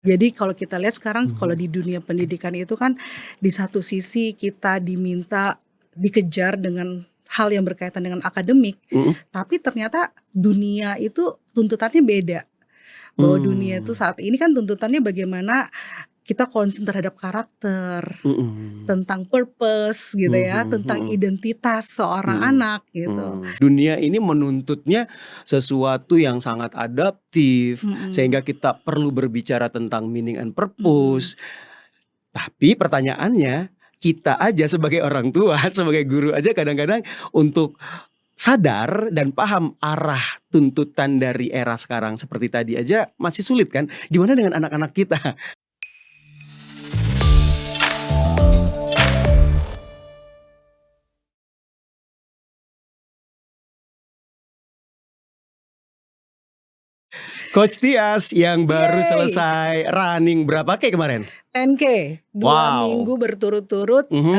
Jadi kalau kita lihat sekarang kalau Mhm. di dunia pendidikan itu kan di satu sisi kita diminta dikejar dengan hal yang berkaitan dengan akademik, Mhm. tapi ternyata dunia itu tuntutannya beda. Bahwa dunia itu Mmm. saat ini kan tuntutannya bagaimana kita concern terhadap karakter, Mhm. tentang purpose gitu ya, Mhm tentang mhm. identitas seorang Mhm anak gitu. Dunia ini menuntutnya sesuatu yang sangat adaptif, Mhm. sehingga kita perlu berbicara tentang meaning and Mhm. purpose. Tapi pertanyaannya, kita aja sebagai orang tua, sebagai guru aja kadang-kadang untuk sadar dan paham arah tuntutan dari era sekarang seperti tadi aja masih sulit kan? Gimana dengan anak-anak kita? Coach Tias yang baru Yeay! selesai running berapa K kemarin? 10K, 2 Wow. minggu berturut-turut, Mhm.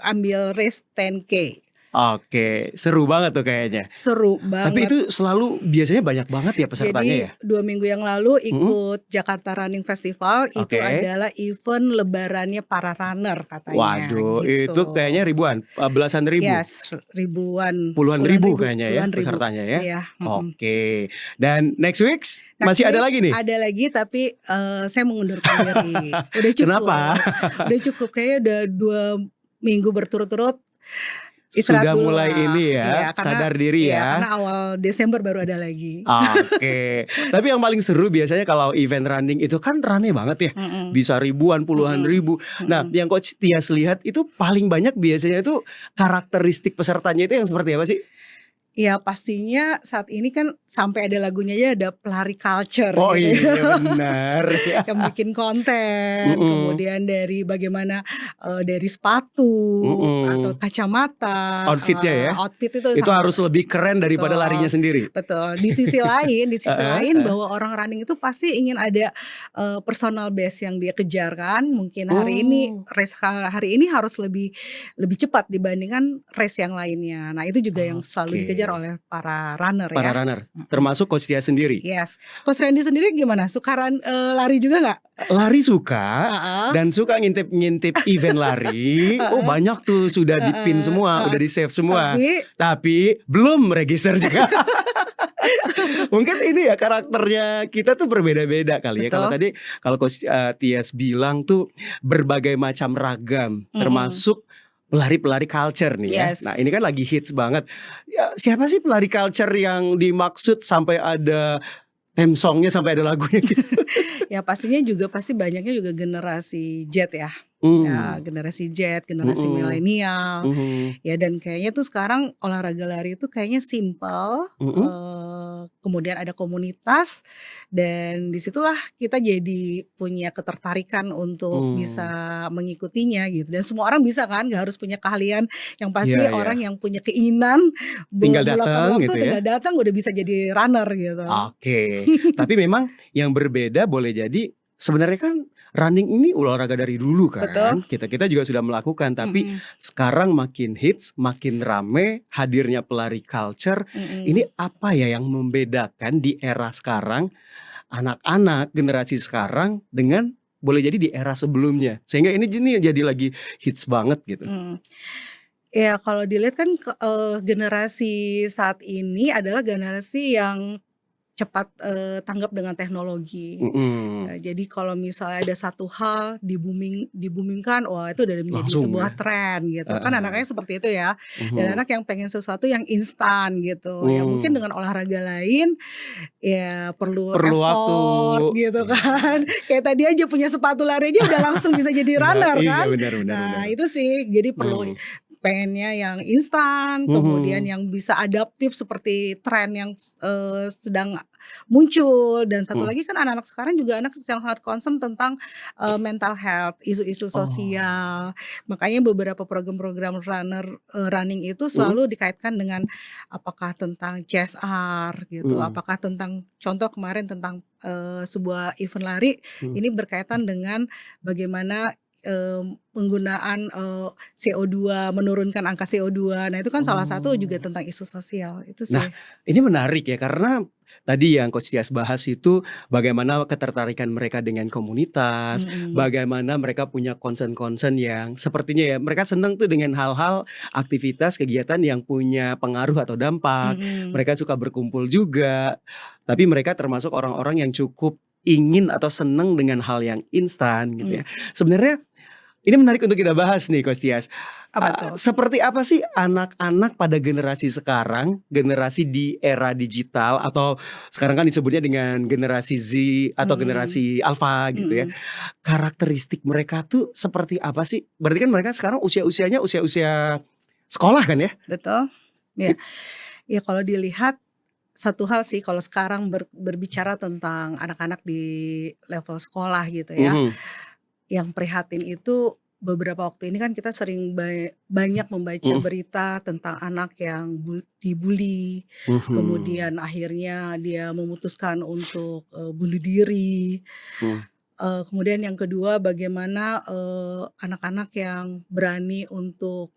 ambil race 10K. Oke, seru banget tuh kayaknya. Seru Tapi banget. itu selalu biasanya banyak banget ya pesertanya Jadi ya? 2 minggu yang lalu Mhm. ikut Jakarta Running Festival, itu Oke. adalah event lebarannya para runner katanya Waduh, itu kayaknya gitu. ribuan, belasan ribu? Yes, ribuan, Puluhan puluhan ribu ribu kayaknya ya puluhan ribu, pesertanya ya? iya, mhm. Oke, dan next weeks Next masih ada week lagi nih? ada lagi tapi, saya mengundurkan diri. Kenapa? Udah cukup kayaknya udah 2 minggu berturut-turut, istirahat Sudah dulu mulai lah. ini ya, Iya karena sadar diri iya ya? karena awal Desember baru ada lagi. Oke, tapi yang paling seru biasanya kalau event running itu kan rame banget ya, Mhm. bisa ribuan, puluhan Mhm, ribu. Nah, mhm. yang Coach Tias lihat itu paling banyak biasanya itu karakteristik pesertanya itu yang seperti apa sih? Ya pastinya saat ini kan sampai ada lagunya aja ada pelari culture Oh gitu ya. iya benar. Yang bikin konten, Mhm. kemudian dari bagaimana, dari sepatu atau Mhm. kacamata, Outfit-nya ya? outfit itu Itu sangat harus lebih keren daripada larinya betul sendiri? betul. Di sisi lain Heeh heeh. bahwa orang running itu pasti ingin ada, personal best yang dia kejar kan. Mungkin hari ini Oh. race hari ini harus lebih lebih cepat dibandingkan race yang lainnya. Nah itu juga yang selalu dikejar Oke. oleh para runner Para ya, runner, mhm. termasuk Coach Tias sendiri? Yes. Coach Randy sendiri gimana? Suka lari juga nggak? Lari suka, Heeh. dan suka ngintip-ngintip event lari. Oh Heeh. banyak tuh sudah di-pin Heeh semua, heeh. udah di-save semua. Tapi Tapi belum register juga. Mungkin ini ya karakternya kita tuh berbeda-beda kali ya. Kalau Betul. tadi kalau Coach, Tias bilang tuh berbagai macam ragam, Mhm. termasuk pelari-pelari culture nih ya. Nah Yes. ini kan lagi hits banget. Ya siapa sih pelari culture yang dimaksud sampai ada theme song-nya, sampai ada lagunya gitu? Ya pastinya juga pasti banyaknya juga generasi Z ya. Ya Mmm. generasi Z, generasi Mhm. milenial, Mhm. ya dan kayaknya tuh sekarang olahraga lari itu kayaknya simpel, Mhm. kemudian ada komunitas dan di situlah kita jadi punya ketertarikan untuk bisa Mmm. mengikutinya gitu dan semua orang bisa kan, nggak harus punya keahlian, yang pasti Iya orang iya. yang punya keinginan Tinggal meluangkan dateng waktu gitu ya? tinggal datang udah bisa jadi runner gitu. Oke, tapi memang yang berbeda boleh jadi sebenarnya kan running ini olahraga dari dulu Betul. kan, kita-kita juga sudah melakukan, tapi Mhm. sekarang makin hits, makin rame hadirnya pelari culture. Mhm. Ini apa ya yang membedakan di era sekarang, anak-anak generasi sekarang dengan boleh jadi di era sebelumnya, sehingga ini jadi lagi hits banget gitu? Mhm. Ya kalau dilihat kan generasi saat ini adalah generasi yang cepat, tanggap dengan teknologi. Mhm. Jadi kalau misalnya ada satu hal dibumingkan, wah itu udah menjadi Langsung sebuah ya? tren gitu. Kan Heeh. anaknya seperti itu ya, dan Mhm. anak yang pengen sesuatu yang instan gitu, yang mungkin Mmm. dengan olahraga lain, ya perlu Perlu waktu, effort gitu iya. kan. Kayak tadi aja punya sepatu lari aja udah langsung bisa jadi Iya runner iya, kan. benar benar benar. Nah itu sih, jadi perlu Mmm. pengennya yang instan, kemudian Mhm. yang bisa adaptif seperti tren yang sedang muncul, dan satu Mhm. lagi kan anak-anak sekarang juga anak yang sangat concern tentang, mental health, isu-isu Oh. sosial. Makanya beberapa program-program running itu Mhm. selalu dikaitkan dengan apakah tentang CSR gitu, Mhm. apakah tentang contoh kemarin tentang, sebuah event lari, Mhm. ini berkaitan dengan bagaimana, penggunaan, CO2, menurunkan angka CO2. Nah itu kan salah satu juga Oh. tentang isu sosial, itu Nah, sih. ini menarik ya karena Tadi yang Coach Tias bahas itu bagaimana ketertarikan mereka dengan komunitas, Mhm, bagaimana mereka punya concern-concern yang sepertinya ya mereka senang tuh dengan hal-hal aktivitas kegiatan yang punya pengaruh atau dampak. mhm, Mereka suka berkumpul juga, tapi mereka termasuk orang-orang yang cukup ingin atau senang dengan hal yang instan gitu mmm, ya. Sebenarnya ini menarik untuk kita bahas nih Coach Tias. apa tuh? Seperti apa sih anak-anak pada generasi sekarang, generasi di era digital atau sekarang kan disebutnya dengan generasi Z atau Mhm, generasi Alpha gitu ya. mhm, Karakteristik mereka tuh seperti apa sih? Berarti kan mereka sekarang usia-usianya usia-usia sekolah kan ya? betul, iya. It Ya kalau dilihat satu hal sih kalau sekarang berbicara tentang anak-anak di level sekolah gitu ya, mhm, yang prihatin itu beberapa waktu ini kan kita sering banyak membaca mhm, berita tentang anak yang dibully, mhm, kemudian akhirnya dia memutuskan untuk, bunuh diri, mhm, kemudian yang kedua bagaimana, anak-anak yang berani untuk,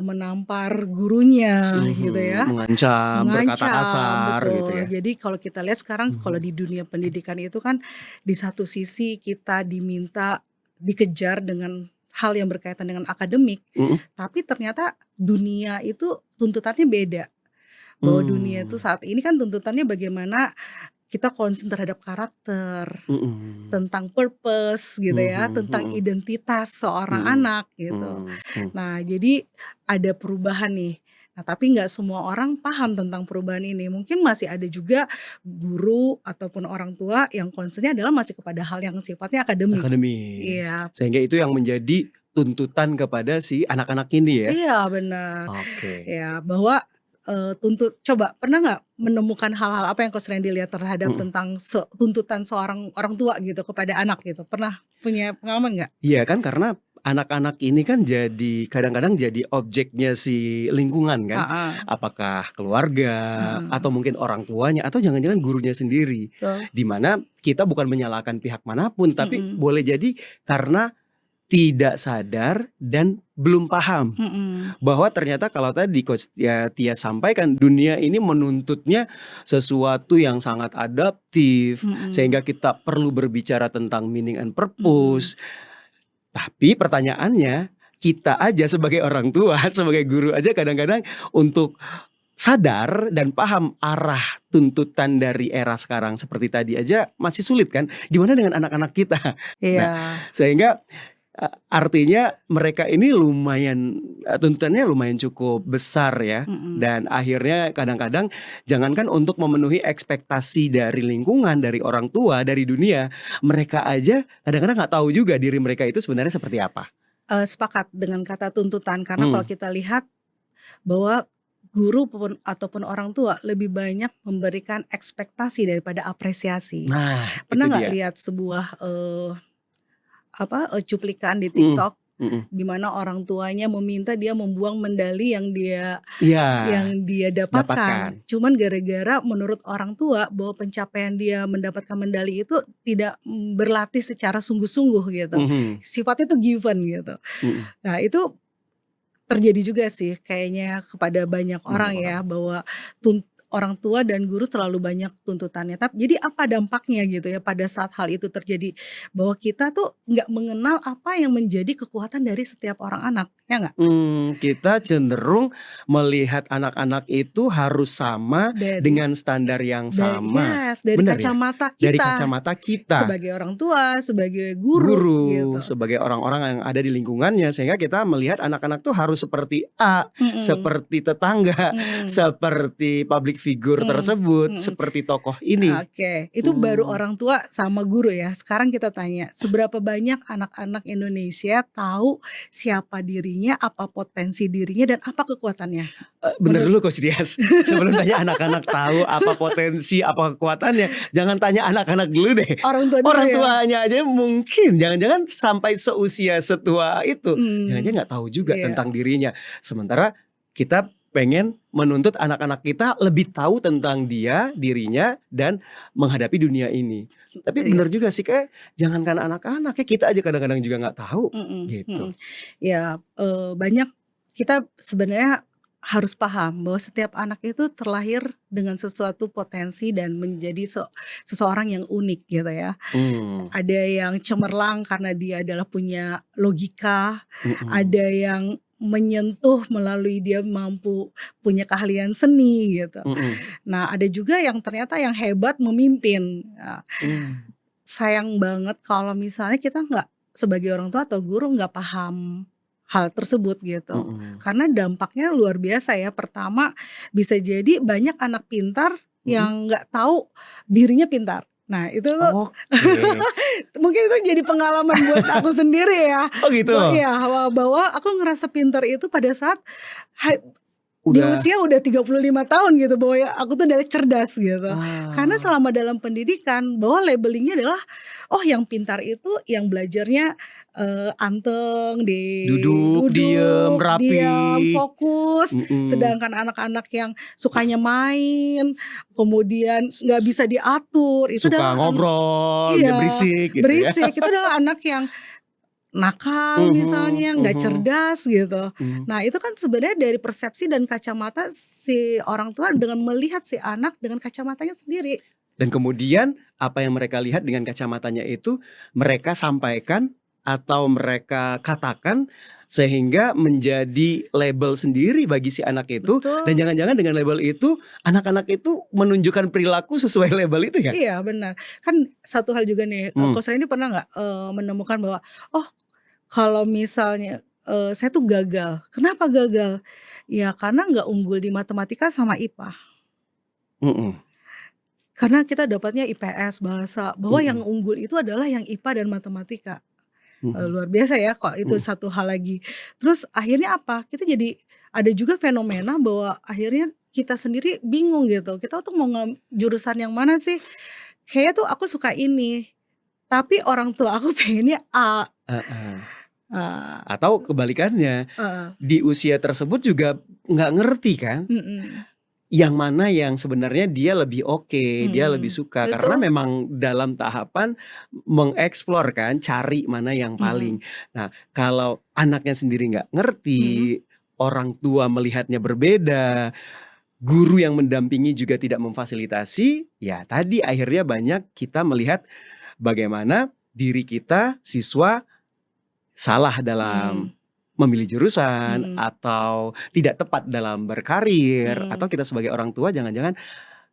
menampar gurunya gitu mhm, ya. mengancam, berkata Mengancam, kasar gitu betul. ya? Jadi kalau kita lihat sekarang kalau Mhm, di dunia pendidikan itu kan di satu sisi kita diminta dikejar dengan hal yang berkaitan dengan akademik, mhm, tapi ternyata dunia itu tuntutannya beda. Bahwa dunia itu mmm, saat ini kan tuntutannya bagaimana kita concern terhadap karakter, mhm, tentang purpose gitu ya, mhm, tentang mhm. identitas seorang Mhm, anak gitu. mmm, mhm, Nah, jadi ada perubahan nih. Nah, tapi nggak semua orang paham tentang perubahan ini. Mungkin masih ada juga guru ataupun orang tua yang concern-nya adalah masih kepada hal yang sifatnya akademik. akademis. Iya, Sehingga itu yang menjadi tuntutan kepada si anak-anak ini ya? iya benar. Oke. Ya, bahwa, coba pernah nggak menemukan hal-hal apa yang Coach Randy lihat terhadap Mhm. tentang tuntutan seorang orang tua gitu kepada anak gitu? Pernah punya pengalaman nggak? Iya kan karena anak-anak ini kan jadi kadang-kadang jadi objeknya si lingkungan kan. Heeh, Apakah keluarga mhm, atau mungkin orang tuanya atau jangan-jangan gurunya sendiri. betul, Di mana kita bukan menyalahkan pihak manapun tapi mhm, boleh jadi karena tidak sadar dan belum paham. mhm, Bahwa ternyata kalau tadi Coach Tia sampaikan, dunia ini menuntutnya sesuatu yang sangat adaptif, mhm, sehingga kita perlu berbicara tentang meaning and mhm, purpose. Tapi pertanyaannya, kita aja sebagai orang tua, sebagai guru aja kadang-kadang untuk sadar dan paham arah tuntutan dari era sekarang seperti tadi aja masih sulit kan, gimana dengan anak-anak kita? Nah, iya, sehingga artinya mereka ini lumayan, tuntutannya lumayan cukup besar ya, mhm, dan akhirnya kadang-kadang jangankan untuk memenuhi ekspektasi dari lingkungan, dari orang tua, dari dunia, mereka aja kadang-kadang nggak tahu juga diri mereka itu sebenarnya seperti apa. sepakat dengan kata tuntutan karena kalau Mmm, kita lihat bahwa guru ataupun orang tua lebih banyak memberikan ekspektasi daripada apresiasi. nah Pernah itu nggak dia. lihat sebuah, cuplikan di Mhm, TikTok, mhm. di mana orang tuanya meminta dia membuang medali Iya, yang dia dapatkan. dapatkan. Cuman gara-gara menurut orang tua bahwa pencapaian dia mendapatkan medali itu tidak, berlatih secara sungguh-sungguh gitu, Mhm, sifatnya tuh given gitu. mhm. Nah itu terjadi juga sih kayaknya kepada banyak Banyak orang orang. ya bahwa orang tua dan guru terlalu banyak tuntutannya. Jadi apa dampaknya gitu ya pada saat hal itu terjadi? Bahwa kita tuh nggak mengenal apa yang menjadi kekuatan dari setiap orang anak, ya nggak? Kita cenderung melihat anak-anak itu harus sama Dari dengan standar yang sama. yes, dari Bener ya? kacamata Dari kita kacamata kita, sebagai orang tua, sebagai guru guru, gitu. sebagai orang-orang yang ada di lingkungannya, sehingga kita melihat anak-anak tuh harus seperti A, Mhm, seperti tetangga, mhm, seperti public figure mhm, tersebut, mhm. seperti tokoh ini. Oke, itu baru Mmm. orang tua sama guru ya. Sekarang kita tanya, seberapa banyak anak-anak Indonesia tahu siapa dirinya, apa potensi dirinya, dan apa kekuatannya? Bentar Menurut dulu Coach Dias, sebelum tanya anak-anak tahu apa potensi, apa kekuatannya, jangan tanya anak-anak dulu deh. orang tua dulu Orang ya? tuanya aja mungkin jangan-jangan sampai seusia setua itu, jangan-jangan Mmm, nggak tahu juga iya, tentang dirinya. Sementara kita pengen menuntut anak-anak kita lebih tahu tentang dia, dirinya, dan menghadapi dunia ini. Tapi iya, bener juga sih, kayak jangankan anak-anak ya, kita aja kadang-kadang juga nggak tahu, mhm, mhm. gitu. Ya, banyak kita sebenarnya harus paham bahwa setiap anak itu terlahir dengan sesuatu potensi dan menjadi seseorang yang unik gitu ya. Mmm, Ada yang cemerlang karena dia adalah punya logika, mhm, ada yang menyentuh melalui dia mampu punya keahlian seni gitu. mhm, Nah, ada juga yang ternyata yang hebat memimpin. mmm, Sayang banget kalau misalnya kita nggak sebagai orang tua atau guru nggak paham hal tersebut gitu. mhm, Karena dampaknya luar biasa ya. Pertama, bisa jadi banyak anak pintar mhm. yang nggak tahu dirinya pintar. Nah, itu tuh Oke. mungkin itu jadi pengalaman buat aku sendiri ya. Oh gitu? Iya, bahwa aku ngerasa pintar itu pada saat ha di Udah usia udah 35 tahun gitu, bahwa ya aku tuh udah cerdas gitu. Karena ah, selama dalam pendidikan bahwa label-nya adalah, oh yang pintar itu yang belajarnya, anteng, duduk, diem, duduk, rapi, diam, fokus. mhm, Sedangkan anak-anak yang sukanya main, kemudian s nggak s bisa diatur, itu suka adalah anak, ngobrol, dia iya, berisik gitu ya. berisik, itu adalah anak yang nakal Mhm, misalnya, nggak mhm, cerdas gitu. mhm. Nah itu kan sebenarnya dari persepsi dan kacamata si orang tua dengan melihat si anak dengan kacamatanya sendiri. Dan kemudian apa yang mereka lihat dengan kacamatanya itu mereka sampaikan atau mereka katakan sehingga menjadi label sendiri bagi si anak itu dan Betul, jangan-jangan dengan label itu anak-anak itu menunjukkan perilaku sesuai label itu ya? iya benar. Kan satu hal juga nih, Mmm, Coach Reni pernah nggak, menemukan bahwa, oh kalau misalnya, saya tuh gagal, kenapa gagal? Ya karena nggak unggul di matematika sama IPA. mhm, Karena kita dapatnya IPS, bahasa, bahwa yang mhm, unggul itu adalah yang IPA dan matematika. mhm, Luar biasa ya kok itu mhm, satu hal lagi. Terus akhirnya apa, kita jadi ada juga fenomena bahwa akhirnya kita sendiri bingung gitu, kita tuh mau jurusan yang mana sih? Kayaknya tuh aku suka ini, tapi orang tua aku pengennya A. heeh. Ah, Atau kebalikannya, heeh, di usia tersebut juga nggak ngerti kan, mhm, yang mana yang sebenarnya dia lebih oke, dia lebih mhm, suka karena betul, memang dalam tahapan mengeksplor kan, cari mana yang paling. mhm, Nah, kalau anaknya sendiri nggak mhm, ngerti, orang tua melihatnya berbeda, guru yang mendampingi juga tidak memfasilitasi, ya tadi akhirnya banyak kita melihat bagaimana diri kita, siswa salah dalam mhm, memilih jurusan, mhm, atau tidak tepat dalam berkarir, atau mhm, kita sebagai orang tua jangan-jangan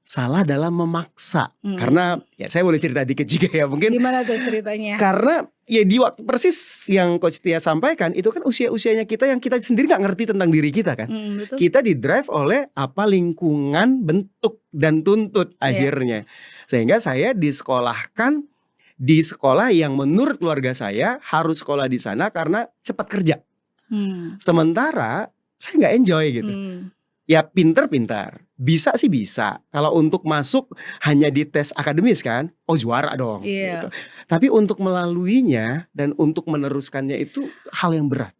salah dalam memaksa. Karena mhm. ya saya boleh cerita dikit juga ya, mungkin Gimana tuh ceritanya? karena ya di waktu persis yang Coach Tia sampaikan itu kan usia-usianya kita yang kita sendiri nggak ngerti tentang diri kita kan. Mhm, betul, Kita di-drive oleh apa lingkungan bentuk dan tuntut iya, akhirnya. Sehingga saya disekolahkan di sekolah yang menurut keluarga saya harus sekolah di sana karena cepat kerja. mmm, Sementara saya nggak enjoy gitu. mmm, Ya pinter-pinter, bisa sih bisa. Kalau untuk masuk hanya di tes akademis kan, oh juara dong gitu. iya, Tapi untuk melaluinya dan untuk meneruskannya itu hal yang berat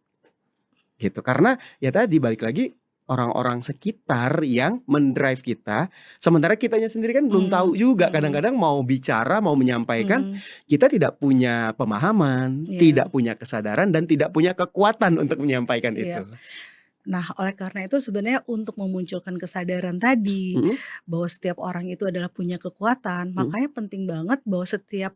gitu. Karena ya tadi balik lagi orang-orang sekitar yang mendrive kita, sementara kitanya sendiri kan belum tahu mhm, juga mhm, kadang-kadang mau bicara, mau menyampaikan, mhm, kita tidak punya pemahaman, iya, tidak punya kesadaran dan tidak punya kekuatan untuk menyampaikan iya. itu. Nah, oleh karena itu sebenarnya untuk memunculkan kesadaran tadi, Mhm, bahwa setiap orang itu adalah punya kekuatan, mhm, makanya penting banget bahwa setiap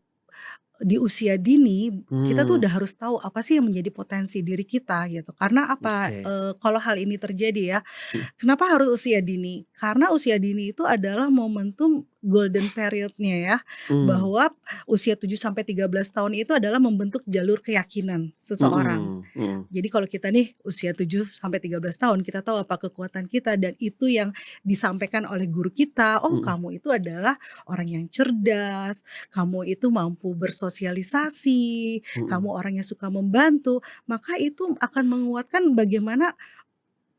di usia dini, kita tuh mmm, udah harus tahu apa sih yang menjadi potensi diri kita gitu. Karena apa, oke, kalau hal ini terjadi ya, mhm, kenapa harus usia dini? Karena usia dini itu adalah momentum golden period-nya ya, mmm, bahwa usia 7 sampai 13 tahun itu adalah membentuk jalur keyakinan seseorang. mhm, mhm, Jadi kalau kita nih usia 7 sampai 13 tahun, kita tahu apa kekuatan kita dan itu yang disampaikan oleh guru kita, "Oh mhm, kamu itu adalah orang yang cerdas, kamu itu mampu bersosialisasi, kamu mhm, orang yang suka membantu." Maka itu akan menguatkan bagaimana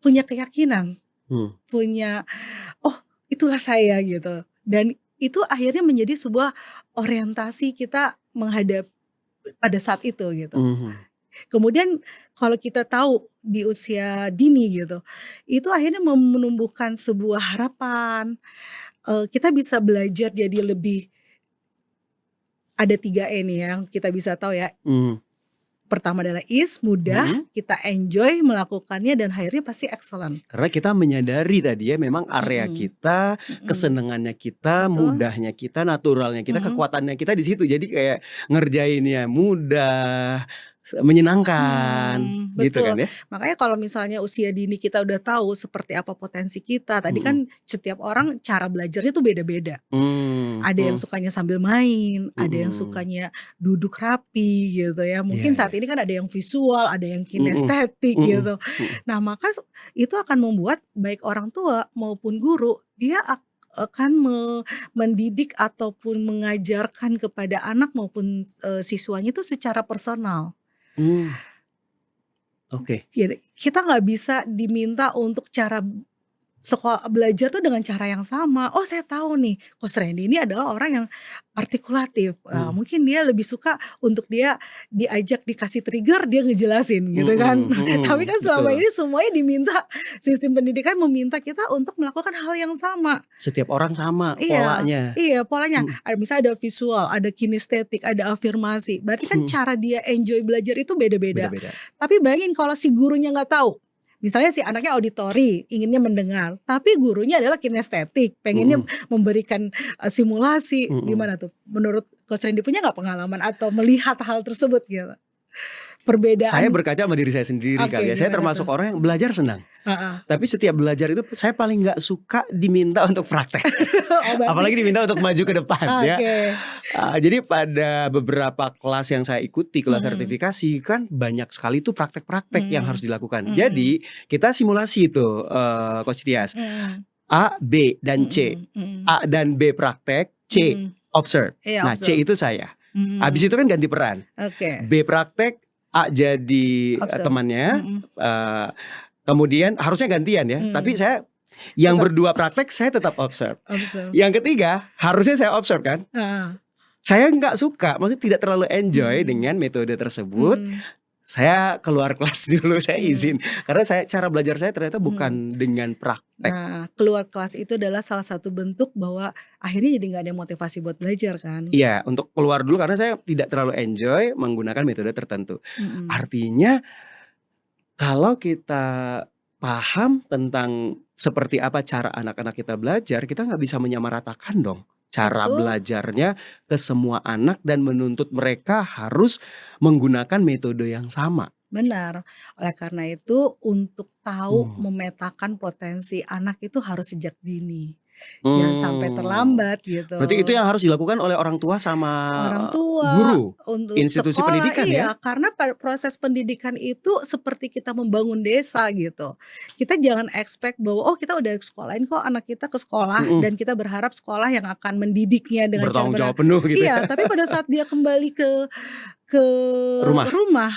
punya keyakinan, mmm, punya, "Oh itulah saya," gitu. Dan itu akhirnya menjadi sebuah orientasi kita menghadap pada saat itu gitu. mhm, Kemudian kalau kita tahu di usia dini gitu, itu akhirnya menumbuhkan sebuah harapan, kita bisa belajar jadi lebih, ada 3 E nih yang kita bisa tahu ya, mhm, Pertama adalah ease, mudah, Mhm. kita enjoy melakukannya dan akhirnya pasti excellent. Karena kita menyadari tadi ya memang area Mhm, kita, mhm, kesenangannya kita, betul, mudahnya kita, naturalnya kita, mhm, kekuatannya kita di situ. Jadi kayak ngerjainnya mudah, menyenangkan, gitu betul. kan ya? Makanya kalau misalnya usia dini kita udah tahu seperti apa potensi kita, tadi Mhm. kan setiap orang cara belajarnya tuh beda-beda. Ada yang Mhm. sukanya sambil main, ada yang Mhm. sukanya duduk rapi gitu ya. Iya Mungkin saat iya. ini kan ada yang visual, ada yang Mhm. kinestetik Mhm. gitu. Mhm. Nah, maka itu akan membuat baik orang tua maupun guru, dia akan mendidik ataupun mengajarkan kepada anak maupun, siswanya itu secara personal. Mmm, oke. Jadi kita nggak bisa diminta untuk cara belajar tuh dengan cara yang sama. Oh, saya tahu nih, Coach Randy ini adalah orang yang artikulatif, Mmm. mungkin dia lebih suka untuk dia diajak dikasih trigger, dia ngejelasin gitu kan. Mhm. Tapi Mhm. kan selama Betul. ini semuanya diminta, sistem pendidikan meminta kita untuk melakukan hal yang sama. Setiap orang sama Iya, polanya. iya polanya, Mhm. misalnya ada visual, ada kinestetik, ada afirmasi, berarti kan Mhm. cara dia enjoy belajar itu beda-beda. Beda-beda. Tapi bayangin kalau si gurunya nggak tahu, misalnya si anaknya auditori, inginnya mendengar, tapi gurunya adalah kinestetik, pengennya Mhm. memberikan, simulasi, Mhm. gimana tuh? Menurut Coach Randy punya nggak pengalaman atau melihat hal tersebut gitu? Saya Perbedaan berkaca sama diri saya sendiri oke kali ya. Saya gimana termasuk tuh? orang yang belajar senang. Heeh. Tapi setiap belajar itu saya paling nggak suka diminta untuk praktek. Oh berarti Apalagi diminta untuk maju ke depan ya. oke, Jadi pada beberapa kelas yang saya ikuti, kelas mhm, sertifikasi kan banyak sekali tuh praktek-praktek yang harus mhm, dilakukan. mhm, Jadi kita simulasi itu, Coach Tias. mhm, A, B, dan C. mhm, mhm, A dan B praktek, C mhm. observe. Iya Nah C observe, itu saya. Habis mhm, itu kan ganti peran. oke, B praktek, A jadi observe, temannya, mhm, eee, kemudian harusnya gantian ya, tapi mhm, saya yang tetap berdua praktek saya tetap observe. observe, Yang ketiga harusnya saya observe kan. heeh, Saya nggak suka, maksudnya tidak terlalu enjoy mhm, dengan metode tersebut. mhm, Saya keluar kelas dulu, saya izin. mhm, Karena cara belajar saya ternyata mhm. bukan dengan praktek. Nah, keluar kelas itu adalah salah satu bentuk bahwa akhirnya jadi nggak ada motivasi buat belajar kan? Iya, untuk keluar dulu karena saya tidak terlalu enjoy menggunakan metode tertentu. Mhm, Artinya kalau kita paham tentang seperti apa cara anak-anak kita belajar, kita nggak bisa menyamaratakan dong cara betul, belajarnya ke semua anak dan menuntut mereka harus menggunakan metode yang sama. benar. Oleh karena itu untuk tahu Mmm. memetakan potensi anak itu harus sejak dini, jangan sampai Mmm. terlambat gitu. Berarti itu yang harus dilakukan oleh orang tua sama Orang tua, guru, untuk institusi sekolah pendidikan ya? iya, karena proses pendidikan itu seperti kita membangun desa gitu. Kita jangan expect bahwa, oh kita udah sekolahin kok anak kita ke sekolah Mhm. dan kita berharap sekolah yang akan mendidiknya dengan cara Bertanggung benar. jawab penuh gitu ya? Iya, tapi pada saat dia kembali ke Rumah? rumah,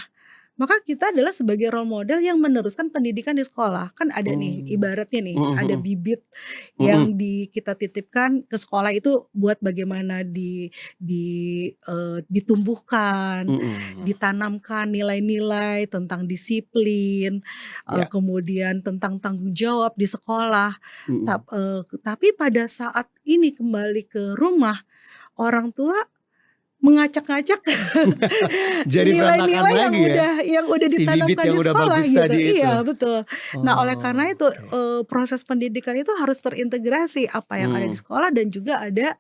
maka kita adalah sebagai role model yang meneruskan pendidikan di sekolah. Kan ada nih, Mmm. ibaratnya nih, Mhm. ada Mhm. bibit Mhm. yang kita titipkan ke sekolah itu buat bagaimana ditumbuhkan, Mhm. ditanamkan nilai-nilai tentang disiplin, Ya. kemudian tentang tanggung jawab di sekolah. Mhm. Tapi pada saat ini kembali ke rumah, orang tua mengacak-ngacak Jadi berantakan nilai-nilai lagi ya? yang udah Si bibit ditanamkan yang di udah sekolah bagus gitu. tadi itu? Iya, betul. Nah, oleh karena Oh, itu, oke. proses pendidikan itu harus terintegrasi apa yang ada di Mmm. sekolah dan juga ada,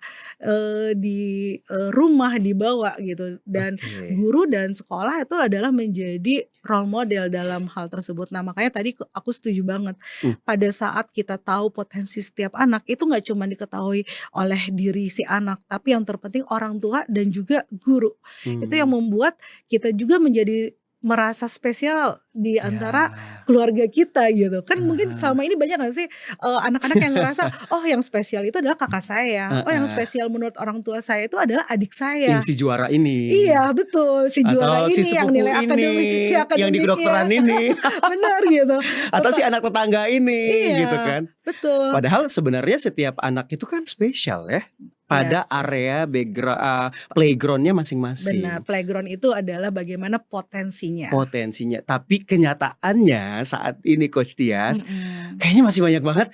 di, rumah dibawa gitu. Dan Oke. guru dan sekolah itu adalah menjadi role model dalam hal tersebut. Nah, makanya tadi aku setuju banget. Mmm. Pada saat kita tahu potensi setiap anak, itu nggak cuma diketahui oleh diri si anak, tapi yang terpenting orang tua dan juga guru. Itu yang Mmm. membuat kita juga menjadi merasa spesial di antara Ya. keluarga kita gitu. Kan mungkin Ah selama ini banyak nggak sih, anak-anak yang ngerasa, "Oh yang spesial itu adalah kakak saya, oh yang heeh. spesial menurut orang tua saya itu adalah adik Yang saya." si juara ini, Iya betul, si juara atau si ini yang sepupu nilai ini, si yang di kedokteran akademiknya ini, benar gitu. atau si anak tetangga ini, gitu Iya, kan. betul. Padahal sebenarnya setiap anak itu kan spesial ya, Iya pada area playground-nya benar, masing-masing. playground itu adalah bagaimana potensinya. Potensinya, tapi kenyataannya saat ini Coach Tias, Mhm, kayaknya masih banyak banget,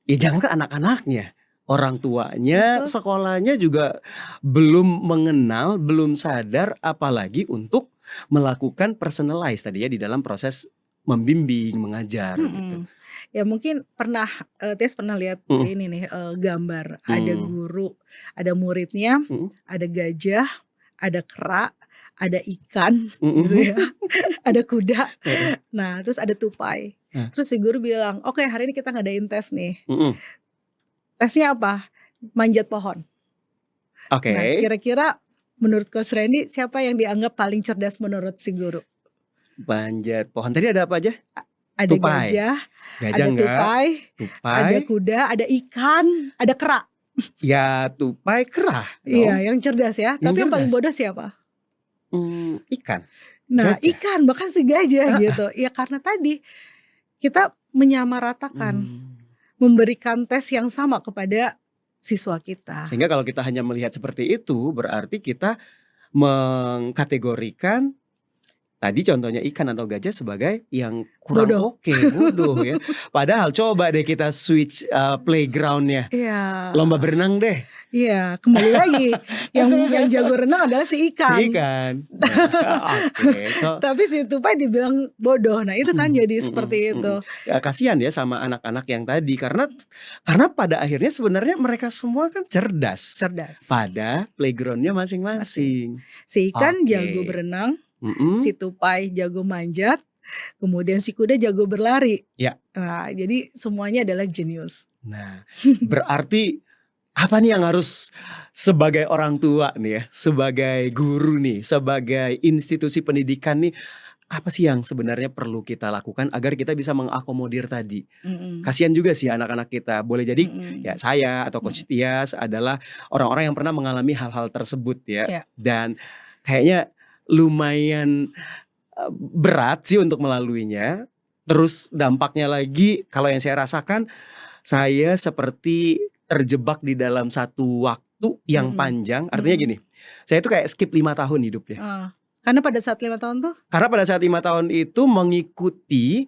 ya jangankan anak-anaknya, orang tuanya, betul. sekolahnya juga belum mengenal, belum sadar apalagi untuk melakukan personalize tadi ya di dalam proses membimbing, mengajar gitu. Mhm. Ya mungkin pernah, Tias pernah lihat Mhm. ini nih, gambar ada Mmm. guru, ada muridnya, Mhm. ada gajah, ada kera, ada ikan gitu Mhm. ya, ada kuda, Heeh. nah terus ada tupai. Nah. Terus si guru bilang, "Oke hari ini kita ngadain tes nih." Mhm. Tesnya apa? Manjat pohon. Nah Oke. kira-kira menurut Coach Randy siapa yang dianggap paling cerdas menurut si guru? Panjat pohon, tadi ada apa aja? Ada Tupai? gajah, Gajah ada enggak, tupai, ada tupai, kuda, ada ikan, ada kera. ya tupai, kera Iya, dong, yang cerdas ya, yang tapi yang paling cerdas. bodoh siapa? Ikan, Nah, gajah. ikan, bahkan si gajah Heeh. gitu. Ya karena tadi kita menyamaratakan, Mmm. memberikan tes yang sama kepada siswa kita. Sehingga kalau kita hanya melihat seperti itu, berarti kita mengkategorikan tadi contohnya ikan atau gajah sebagai yang kurang Bodoh. oke, bodoh ya. Padahal coba deh kita switch, playground-nya, Iya. lomba berenang deh. Iya, kembali lagi yang jago renang adalah si Si ikan. ikan. Oke, so Tapi si tupai dibilang bodoh. Nah, itu kan Mhm, jadi mhm, seperti mhm. itu. Ya kasihan ya sama anak-anak yang tadi karena pada akhirnya sebenarnya mereka semua kan cerdas Cerdas. pada playground-nya Masih. masing-masing. Si ikan jago Oke. berenang, si Mhm. tupai jago manjat, kemudian si kuda jago berlari. Ya. Nah, jadi semuanya adalah jenius. Nah, berarti apa nih yang harus sebagai orang tua nih ya, sebagai guru nih, sebagai institusi pendidikan nih, apa sih yang sebenarnya perlu kita lakukan agar kita bisa mengakomodir tadi? Mhm, Kasihan juga sih anak-anak kita. Boleh jadi ya mhm, saya atau Coach mhm. Tias adalah orang-orang yang pernah mengalami hal-hal tersebut ya. Ya, Dan kayaknya lumayan, berat sih untuk melaluinya. Terus dampaknya lagi kalau yang saya rasakan, saya seperti terjebak di dalam satu waktu yang mhm, panjang. Artinya mhm. gini, saya itu kayak skip 5 tahun hidupnya. Karena pada saat 5 tahun tuh Karena pada saat 5 tahun itu mengikuti,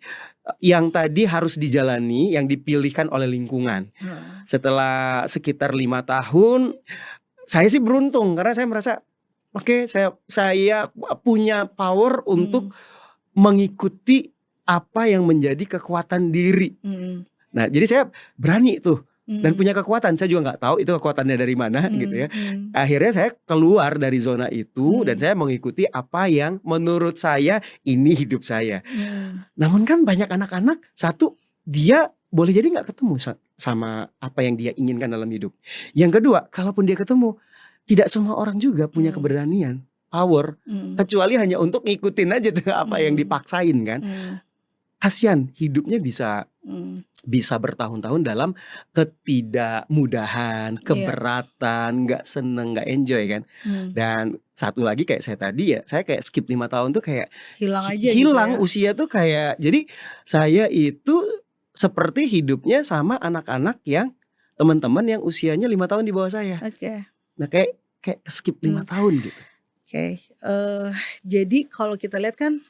yang tadi harus dijalani, yang dipilihkan oleh lingkungan. heeh, Setelah sekitar 5 tahun, saya sih beruntung karena saya merasa, oke saya punya power untuk mhm, mengikuti apa yang menjadi kekuatan diri. mhm, Nah jadi saya berani tuh dan mhm, punya kekuatan, saya juga nggak tahu itu kekuatannya dari mana gitu ya. mhm, mhm, Akhirnya saya keluar dari zona itu dan mhm, saya mengikuti apa yang menurut saya ini hidup saya. mhm, Namun kan banyak anak-anak, satu dia boleh jadi nggak ketemu sama apa yang dia inginkan dalam hidup. Yang kedua, kalaupun dia ketemu, tidak semua orang juga punya mhm, keberanian, power, mhm, kecuali hanya untuk ngikutin aja tuh apa yang mhm, dipaksain kan. mhm, Kasihan hidupnya bisa mhm. bisa bertahun-tahun dalam ketidakmudahan, Iya, keberatan, nggak seneng, nggak enjoy kan. mhm. Dan satu lagi kayak saya tadi ya, saya kayak skip 5 tahun tuh kayak Hilang aja gitu hilang ya. usia tuh kayak jadi saya itu seperti hidupnya sama anak-anak yang teman-teman yang usianya 5 tahun di bawah saya. Oke, Nah kayak kayak skip 5 mmm, tahun gitu. oke, jadi kalau kita lihat kan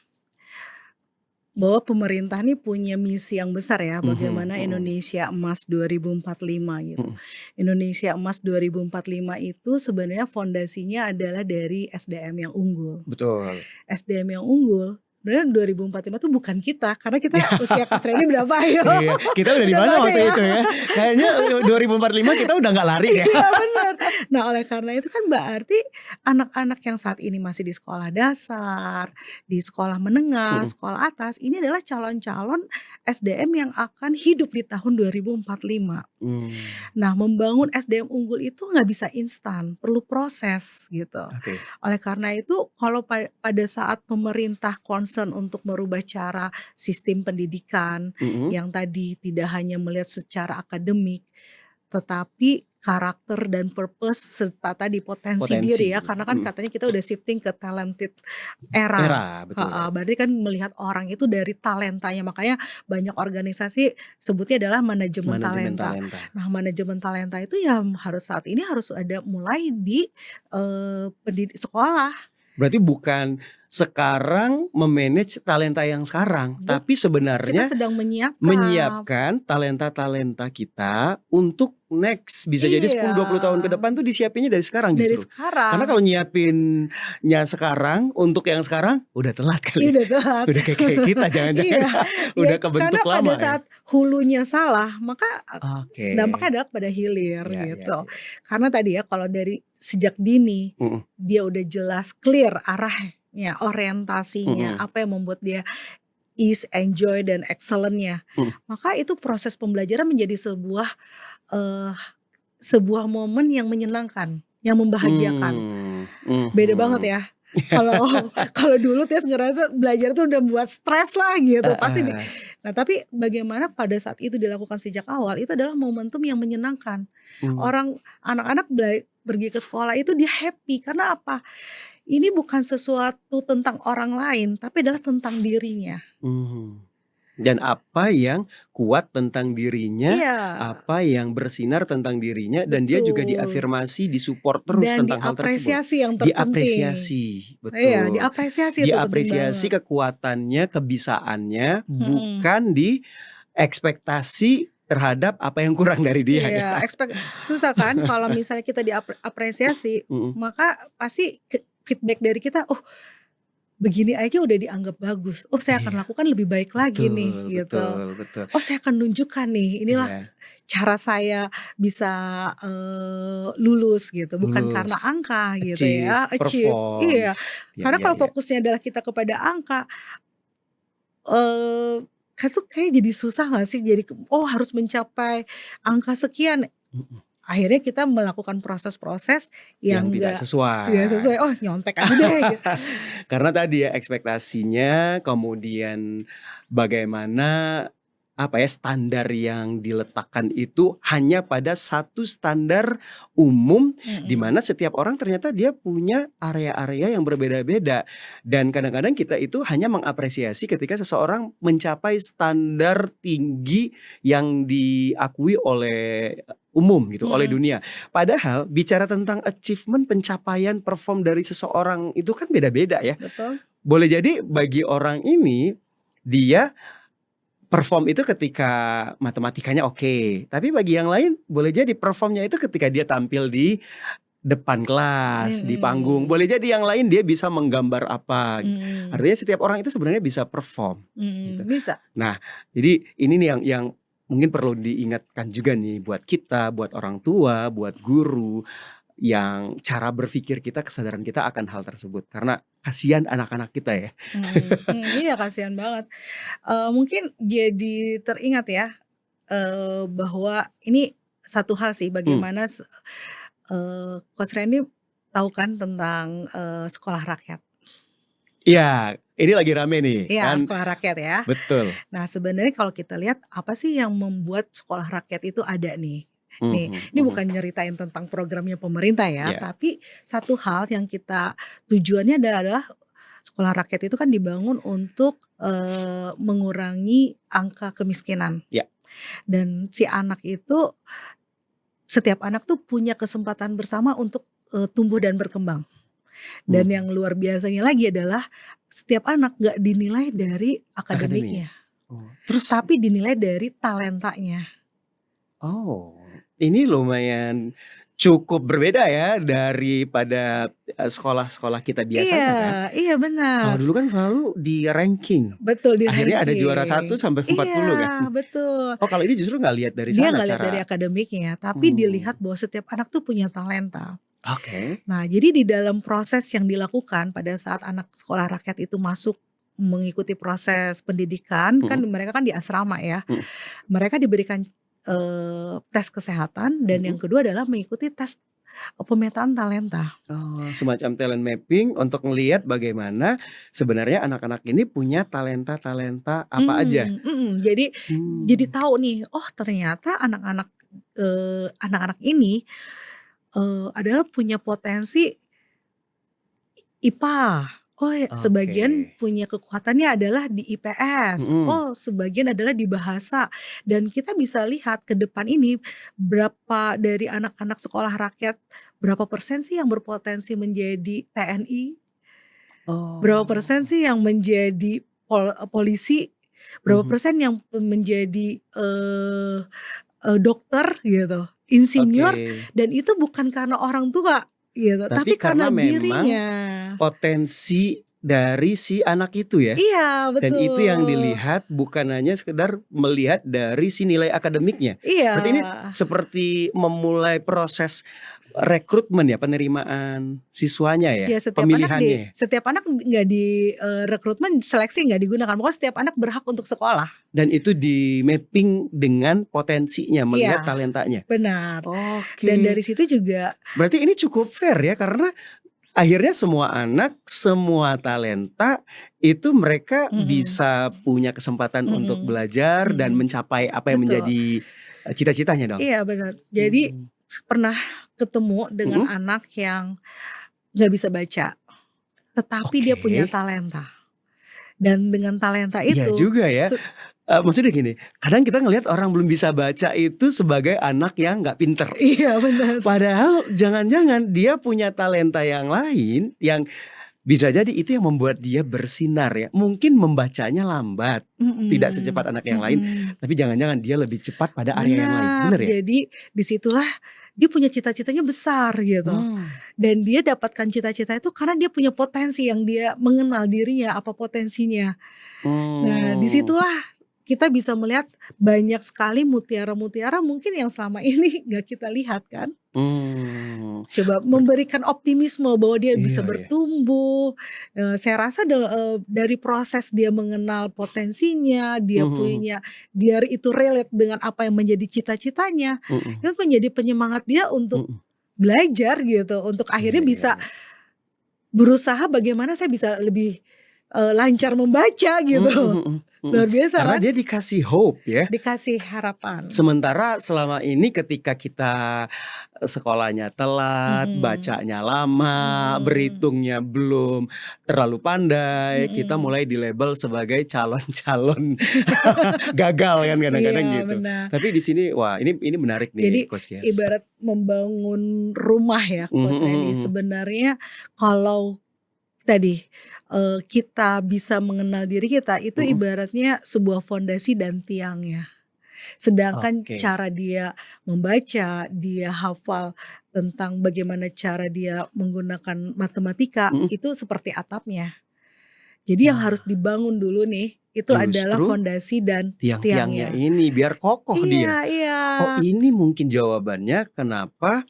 bahwa pemerintah nih punya misi yang besar ya, Mhm, bagaimana mhm, Indonesia Emas 2045 gitu. mhm. Indonesia Emas 2045 itu sebenarnya fondasinya adalah dari SDM yang unggul. Betul. SDM yang unggul, sebenarnya 2045 itu bukan kita, karena kita usia Kak Sreni berapa ayo? Iya, kita udah di Udah mana nggak ada waktu ya? itu ya? Kayaknya 2045 kita udah nggak lari deh. Iya bener. Nah oleh karena itu kan berarti anak-anak yang saat ini masih di sekolah dasar, di sekolah menengah, Mhm. sekolah atas, ini adalah calon-calon SDM yang akan hidup di tahun 2045. Mmm, Nah membangun SDM unggul itu nggak bisa instan, perlu proses gitu. oke. Oleh karena itu kalau pada saat pemerintah concern untuk merubah cara sistem pendidikan Mhm. yang tadi tidak hanya melihat secara akademik, tetapi karakter dan purpose serta tadi potensi diri ya, Potensi, karena kan mhm. katanya kita udah shifting ke talented era. Era, Heeh, betul. berarti kan melihat orang itu dari talentanya, makanya banyak organisasi sebutnya adalah manajemen Manajemen talenta. talenta. Nah, manajemen talenta itu ya harus saat ini harus ada mulai di, sekolah. Berarti bukan sekarang me-manage talenta yang sekarang, Buk tapi kita sebenarnya sedang menyiapkan. menyiapkan talenta-talenta kita untuk next, bisa jadi 10, 20 tahun ke Iya, depan tuh disiapinnya dari sekarang dari justru. Karena sekarang. kalau nyiapinnya sekarang untuk yang sekarang udah telat kali ya. Udah telat. Udah kayak kita jangan-jangan Iya, ya udah kebentuk karena pada lama ya. saat hulunya salah, maka Oke. dampaknya adalah pada hilir Iya iya gitu. iya. Karena tadi ya kalau dari sejak dini Mhm dia udah jelas clear arahnya, orientasinya, mhm apa yang membuat dia ease, enjoy, dan excellent-nya, mhm. maka itu proses pembelajaran menjadi eee, sebuah momen yang menyenangkan, yang membahagiakan. Beda banget Mhm. ya. Kalau kalau dulu Tias ngerasa belajar tuh udah buat stres lah gitu, pasti Heeh. nah tapi bagaimana pada saat itu dilakukan sejak awal, itu adalah momentum yang menyenangkan. Mmm, Anak-anak pergi ke sekolah itu dia happy, karena apa? Ini bukan sesuatu tentang orang lain, tapi adalah tentang dirinya. mhm. Dan apa yang kuat tentang dirinya, Iya, apa yang bersinar tentang dirinya, dan dia juga betul. diafirmasi, disupport terus Dan tentang hal tersebut. diapresiasi yang terpenting. Diapresiasi, Iya, betul. diapresiasi itu penting Diapresiasi banget. kekuatannya, kebisaannya, Mhm. bukan diekspektasi terhadap apa yang kurang dari dia ya. Iya, susah kan kalau misalnya kita apresiasi, Mhm. maka pasti feedback dari kita, "Oh, begini aja udah dianggap bagus. Oh, saya akan Iya, lakukan lebih baik lagi nih," betul gitu. betul betul. "Oh, saya akan tunjukkan nih, inilah Iya, cara saya bisa, lulus," gitu, bukan karena lulus, angka gitu achieve, ya, achieve. perform. Iya, Ya karena ya kalau ya. fokusnya adalah kita kepada angka, eee, kan tuh kayak jadi susah nggak sih? Jadi, oh harus mencapai angka sekian. Mhm. Akhirnya kita melakukan proses-proses Yang yang tidak tidak sesuai. sesuai, oh nyontek aja deh gitu. Karena tadi ya ekspektasinya, kemudian bagaimana, apa ya, standar yang diletakkan itu hanya pada satu standar umum, di Mhm, mana setiap orang ternyata dia punya area-area yang berbeda-beda. Dan kadang-kadang kita itu hanya mengapresiasi ketika seseorang mencapai standar tinggi yang diakui oleh umum gitu, oleh mhm, dunia. Padahal bicara tentang achievement, pencapaian, perform dari seseorang itu kan beda-beda ya. betul, Boleh jadi bagi orang ini, dia perform itu ketika matematikanya oke, tapi bagi yang lain boleh jadi performnya itu ketika dia tampil di depan kelas, di panggung. mhm, Boleh jadi yang lain dia bisa menggambar apa. mhm, Artinya setiap orang itu sebenarnya bisa perform, gitu. bisa, Nah, jadi ini nih yang mungkin perlu diingatkan juga nih buat kita, buat orang tua, buat guru, yang cara berpikir kita, kesadaran kita akan hal tersebut. Karena kasihan anak-anak kita ya. iya kasihan banget. Mungkin jadi teringat ya, bahwa ini satu hal sih Mmm, bagaimana Coach Randy tahu kan tentang, sekolah rakyat? iya, ini lagi rame nih Iya, kan, sekolah rakyat ya. betul. Nah, sebenarnya kalau kita lihat apa sih yang membuat sekolah rakyat itu ada nih? Nih, Mhm ini mhm, bukan nyeritain tentang programnya pemerintah ya, iya, tapi satu hal yang kita tujuannya adalah sekolah rakyat itu kan dibangun untuk, mengurangi angka kemiskinan iya, dan si anak itu setiap anak tuh punya kesempatan bersama untuk, tumbuh dan berkembang. Dan mhm, yang luar biasanya lagi adalah setiap anak nggak dinilai dari akademiknya, akademis. Oh, terus tapi dinilai dari talentanya. oh, ini lumayan cukup berbeda ya daripada, sekolah-sekolah kita Iya, biasanya kan. iya Kalau benar, dulu kan selalu di-ranking, betul akhirnya ada juara satu di-ranking. sampai empat Iya, puluh kan. betul. Oh, kalau ini justru nggak lihat dari Dia sana nggak lihat dari cara akademiknya, tapi dilihat mmm, bahwa setiap anak tuh punya talenta. oke, Nah, jadi di dalam proses yang dilakukan pada saat anak sekolah rakyat itu masuk mengikuti proses pendidikan, kan mhm mereka kan di asrama ya. mhm Mereka diberikan, tes kesehatan dan mhm. yang kedua adalah mengikuti tes, pemetaan talenta. Oh, semacam talent mapping untuk ngelihat bagaimana sebenarnya anak-anak ini punya talenta-talenta apa aja. Jadi Mmm, tahu nih, oh ternyata anak-anak ini, adalah punya potensi IPA. Oh ya, oke, sebagian punya kekuatannya adalah di IPS. mhm. Oh, sebagian adalah di bahasa. Dan kita bisa lihat ke depan ini berapa dari anak-anak sekolah rakyat, berapa persen sih yang berpotensi menjadi TNI? Berapa Oh, persen sih yang menjadi polisi, berapa mhm, persen yang menjadi, dokter gitu, oke. insinyur, dan itu bukan karena orang tua gitu, Tapi tapi karena karena memang dirinya. potensi dari si anak itu ya? Iya, Dan itu yang betul. dilihat bukan hanya sekedar melihat dari si nilai akademiknya. Iya. Berarti ini seperti memulai proses rekrutmen ya, penerimaan siswanya ya, Ya pemilihannya ya? setiap anak nggak di, rekrutmen seleksi nggak digunakan, pokoknya setiap anak berhak untuk sekolah. Dan itu di-mapping dengan potensinya, melihat Iya, talentanya. benar. Dan Oke, dari situ juga berarti ini cukup fair ya, karena akhirnya semua anak, semua talenta itu mereka mhm, bisa punya kesempatan untuk mhm, belajar dan mhm, mencapai apa yang betul. menjadi, cita-citanya dong? Iya benar. Jadi Mmm, pernah ketemu dengan mhm, anak yang nggak bisa baca, tetapi dia punya oke. talenta. Dan dengan talenta Iya itu juga ya, se maksudnya gini, kadang kita ngelihat orang belum bisa baca itu sebagai anak yang nggak pinter. iya benar, Padahal jangan-jangan dia punya talenta yang lain yang bisa jadi itu yang membuat dia bersinar ya. Mungkin membacanya lambat, tidak mhm, secepat anak yang lain, mhm. tapi jangan-jangan dia lebih cepat pada area yang lain, Benar, bener ya? jadi disitulah dia punya cita-citanya besar gitu, Mmm, dan dia dapatkan cita-cita itu karena dia punya potensi yang dia mengenal dirinya, apa potensinya. Nah, mmm, disitulah kita bisa melihat banyak sekali mutiara-mutiara mungkin yang selama ini nggak kita lihat kan. mmm, Coba ber memberikan optimisme bahwa dia bisa iya iya, bertumbuh, saya rasa dari proses dia mengenal potensinya, dia mhm mhm, punya dia itu relate dengan apa yang menjadi cita-citanya, mhm itu menjadi penyemangat dia untuk mhm, belajar gitu, untuk iya akhirnya iya bisa iya. berusaha bagaimana saya bisa lebih, lancar membaca Mhm gitu. mhm mhm, Luar biasa karena kan? dia dikasih hope ya. Dikasih harapan. Sementara selama ini ketika kita, sekolahnya telat, Mhm, bacanya lama, mhm, berhitungnya belum terlalu pandai, kita mhm. mulai dilabel sebagai calon-calon gagal kan Iya, kadang-kadang gitu. benar. Tapi di sini wah ini menarik nih Jadi Coach Yas. ibarat membangun rumah ya Mhm Coach mhm Reni, mhm. sebenarnya kalau tadi, kita bisa mengenal diri kita itu Mhm. ibaratnya sebuah fondasi dan tiangnya. Sedangkan Oke. cara dia membaca, dia hafal tentang bagaimana cara dia menggunakan matematika, Mhm. itu seperti atapnya. Jadi yang harus Nah, dibangun dulu nih, itu adalah justru fondasi dan tiang-tiangnya tiangnya. ini biar kokoh Iya, dia. iya. Oh ini mungkin jawabannya kenapa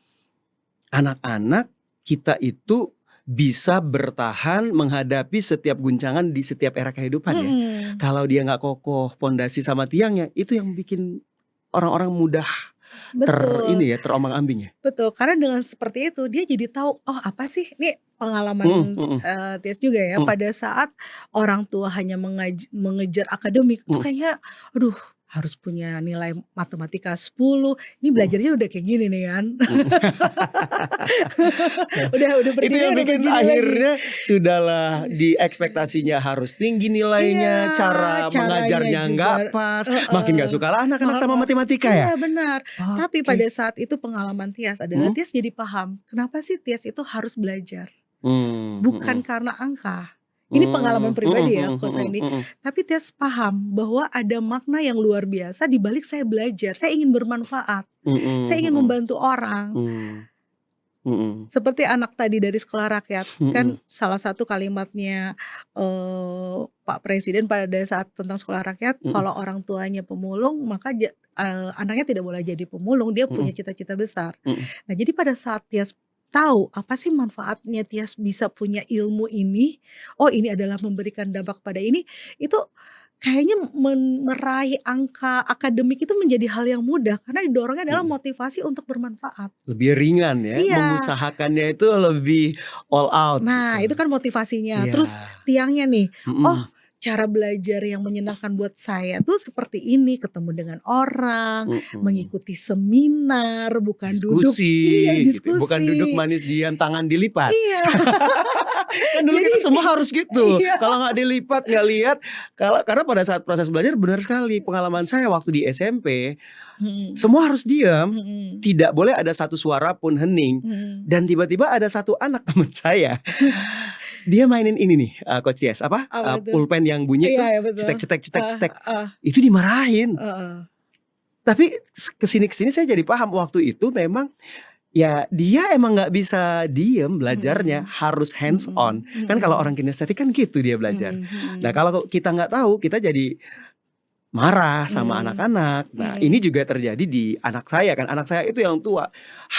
anak-anak kita itu bisa bertahan menghadapi setiap guncangan di setiap era kehidupan ya. Mhm, Kalau dia nggak kokoh pondasi sama tiangnya, itu yang bikin orang-orang mudah betul. ini ya, terombang-ambing ya? Betul, karena dengan seperti itu dia jadi tahu, oh apa sih ini Mhm pengalaman, mhm Tias juga ya, mhm pada saat orang tua hanya mengejar akademik itu mhm kayaknya, aduh harus punya nilai matematika 10, ini mhm belajarnya udah kayak gini nih kan. mhm. Nah, Udah itu percaya yang udah bikin begini lagi. akhirnya sudahlah di ekspektasinya harus tinggi Iya, nilainya, cara caranya mengajarnya juga nggak pas, makin heeh, nggak suka lah anak-anak sama malah matematika ya? iya benar, tapi pada Oke, saat itu pengalaman Tias adalah mhm, Tias jadi paham, kenapa sih Tias itu harus belajar. Bukan mhm. karena angka. Ini pengalaman Mmm, mhm pribadi ya, mhm Coach mhm Randy. mhm, Tapi Tias paham bahwa ada makna yang luar biasa di balik saya belajar. Saya ingin bermanfaat, saya mhm ingin mhm, membantu orang. mmm, mhm, Seperti anak tadi dari sekolah rakyat, mhm, kan salah satu kalimatnya, Pak Presiden pada saat tentang sekolah rakyat, mhm, kalau orang tuanya pemulung maka anaknya tidak boleh jadi pemulung, dia punya mhm, cita-cita besar. mhm, Nah, jadi pada saat Tias tahu apa sih manfaatnya Tias bisa punya ilmu ini, oh ini adalah memberikan dampak pada ini, itu kayaknya meraih angka akademik itu menjadi hal yang mudah karena didorongnya adalah mhm. motivasi untuk bermanfaat. Lebih ringan ya, Iya, mengusahakannya itu lebih all out nah itu gitu. kan motivasinya. Iya, Terus tiangnya nih, oh mhm, cara belajar yang menyenangkan buat saya tuh seperti ini, ketemu dengan orang, mhm. mengikuti seminar, bukan duduk Diskusi iya gitu ya, bukan duduk diskusi. manis diam tangan dilipat. Iya, Kan dulu jadi kita semua harus gitu, iya, kalau nggak dilipat, nggak lihat, karena pada saat proses belajar benar sekali pengalaman saya waktu di SMP, mhm, semua harus diam, mhm, tidak boleh ada satu suara pun hening, mhm. dan tiba-tiba ada satu anak teman saya, dia mainin ini nih, Coach Tias, Apa tuh? pulpen yang bunyi Iya tuh ya betul. cetek cetek cetek Heeh cetek, heeh. itu dimarahin. Heeh. Tapi kesini kesini saya jadi paham waktu itu memang ya dia emang nggak bisa diem belajarnya, Mhm. harus hands Mhm on. Kan kalau mhm. orang kinestetik kan gitu dia belajar. Mhm Nah mhm. kalau kita nggak tahu, kita jadi marah sama Mhm. anak-anak. Nah ini Mhm. juga terjadi di anak saya kan, anak saya itu yang tua,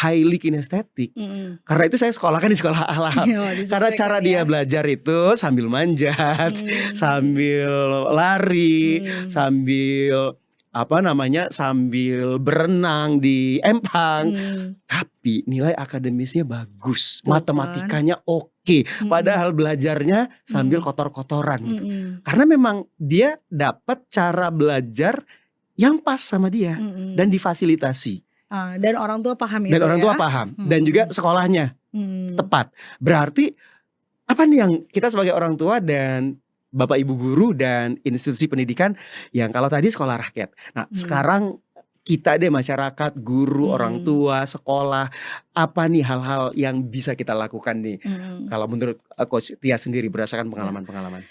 highly kinestetik. Mhm. Karena itu saya sekolahkan di sekolah alam. Oh Karena cara disesuaikan dia ya? belajar itu sambil manjat, Mhm. sambil lari, Mhm. sambil sambil berenang di empang. Mhm. Tapi nilai akademisnya bagus, Tuh kan. matematikanya oke, Mhm. padahal belajarnya sambil Mhm. kotor-kotoran gitu. Mhm. Karena memang dia dapat cara belajar yang pas sama dia dan Mhm. difasilitasi. Dan orang tua paham Dan itu orang tua ya? paham dan juga Mhm. sekolahnya Mhm. tepat. Berarti apa nih yang kita sebagai orang tua dan Bapak Ibu guru dan institusi pendidikan yang kalau tadi sekolah rakyat. Nah, Mhm. sekarang kita deh masyarakat, guru, orang Mhm. tua, sekolah, apa nih hal-hal yang bisa kita lakukan nih? Mhm. Kalau menurut Coach Tia sendiri berdasarkan Ya. pengalaman-pengalaman.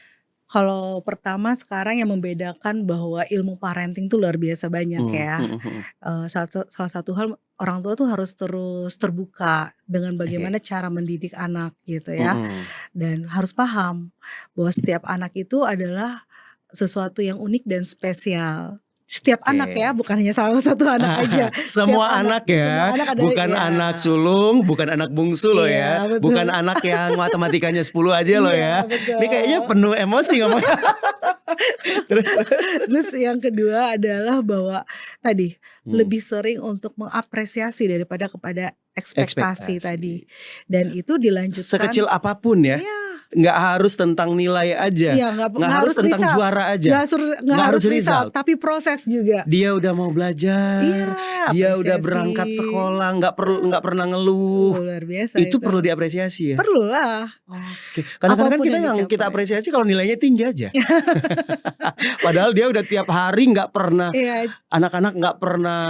Kalau pertama sekarang yang membedakan bahwa ilmu parenting tuh luar biasa banyak Mhm ya. mhm. Salah satu hal orang tua tuh harus terus terbuka dengan Oke. bagaimana cara mendidik anak gitu ya. Mhm. Dan harus paham bahwa setiap anak itu adalah sesuatu yang unik dan spesial. Setiap anak ya, Oke. bukan hanya salah satu anak aja. Setiap Semua anak, anak semua ya, anak ada bukan ya. anak sulung, bukan anak bungsu loh ya, Iya bukan betul. anak yang matematikanya 10 aja loh Iya ya. Ini kayaknya betul. penuh emosi ngomong. Terus terus. Terus yang kedua adalah bahwa tadi, Hmm, lebih sering untuk mengapresiasi daripada kepada ekspektasi tadi. ekspektasi. Dan itu dilanjutkan Sekecil apapun ya, iya nggak harus tentang nilai aja, iya nggak nggak harus harus tentang result, juara aja, nggak nggak harus harus result, result. tapi proses juga. Dia udah mau Iya, belajar, dia udah apresiasi. berangkat sekolah, nggak pernah ngeluh. Luar biasa Itu itu. perlu diapresiasi ya. Perlulah, Oke, kadang-kadang kan apapun kita yang yang kita dicapai. apresiasi kalau nilainya tinggi aja. Padahal dia udah tiap hari nggak pernah, Iya, anak-anak nggak pernah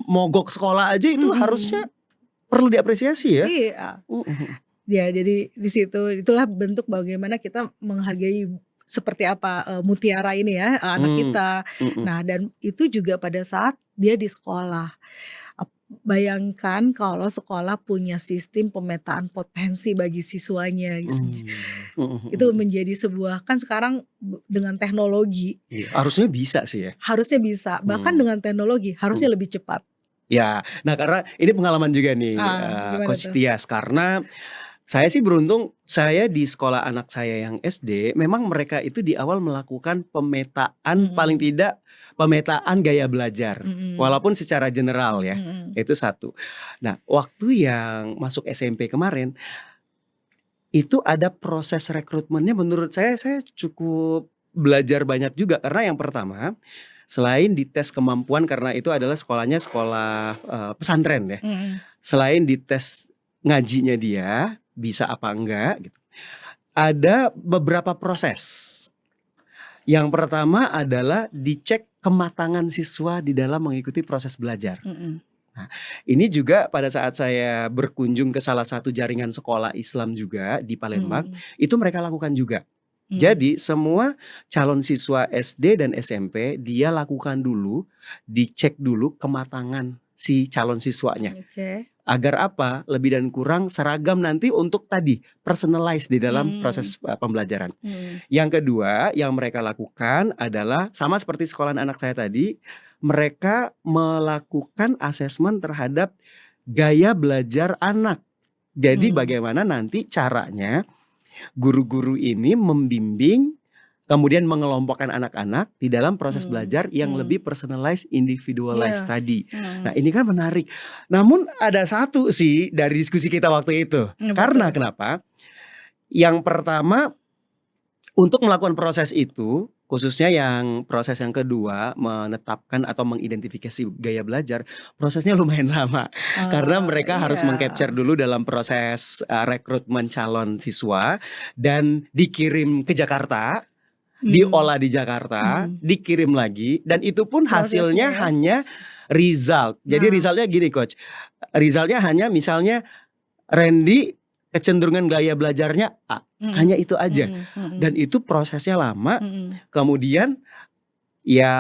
mogok sekolah aja itu harusnya mhm, perlu diapresiasi ya. iya. Mhm Ya jadi di situ, itulah bentuk bagaimana kita menghargai seperti apa, mutiara ini ya, anak mhm. kita. Mhm. Nah dan itu juga pada saat dia di sekolah. Bayangkan kalau sekolah punya sistem pemetaan potensi bagi siswanya, Mhm itu mhm. menjadi sebuah kan sekarang dengan teknologi Iya, harusnya bisa sih ya. harusnya bisa, bahkan Mmm, dengan teknologi mhm. harusnya lebih cepat. Ya, nah karena ini pengalaman juga nih, Gimana Coach tuh? Tias, karena saya sih beruntung, saya di sekolah anak saya yang SD, memang mereka itu di awal melakukan pemetaan, paling Mhm, tidak pemetaan gaya belajar, mhm, walaupun secara general ya, mhm, itu satu. Nah, waktu yang masuk SMP kemarin, itu ada proses rekrutmennya menurut saya cukup belajar banyak juga. Karena yang pertama, selain dites kemampuan karena itu adalah sekolahnya sekolah, pesantren ya. mhm, Selain dites ngajinya dia, bisa apa enggak gitu, ada beberapa proses. Yang pertama adalah dicek kematangan siswa di dalam mengikuti proses belajar. mhm, Nah, ini juga pada saat saya berkunjung ke salah satu jaringan sekolah Islam juga di Palembang, mhm, itu mereka lakukan juga. mhm, Jadi semua calon siswa SD dan SMP dia lakukan dulu, dicek dulu kematangan si calon siswanya. oke, Agar apa? Lebih dan kurang seragam nanti untuk tadi, personalize di dalam mhm, proses, pembelajaran. mhm, Yang kedua yang mereka lakukan adalah sama seperti sekolahan anak saya tadi, mereka melakukan asesmen terhadap gaya belajar anak. Jadi mhm, bagaimana nanti caranya guru-guru ini membimbing, kemudian mengelompokkan anak-anak di dalam proses mhm, belajar yang lebih mhm, personalized, individualized iya, tadi. Nah, mhm, ini kan menarik. Namun ada satu sih dari diskusi kita waktu itu. apa tuh? Karena kenapa? Yang pertama, untuk melakukan proses itu, khususnya yang proses yang kedua, menetapkan atau mengidentifikasi gaya belajar, prosesnya lumayan lama. Karena mereka harus Iya, meng-capture dulu dalam proses, rekrutmen calon siswa dan dikirim ke Jakarta, mhm, diolah di Jakarta, mhm, dikirim lagi dan itu pun prosesnya hasilnya ya. hanya result. Jadi Nah, resultnya gini Coach, resultnya hanya misalnya Randy kecenderungan gaya belajarnya A, Mhm. hanya itu aja. Mhm mhm. Dan itu prosesnya lama, Mhm. kemudian ya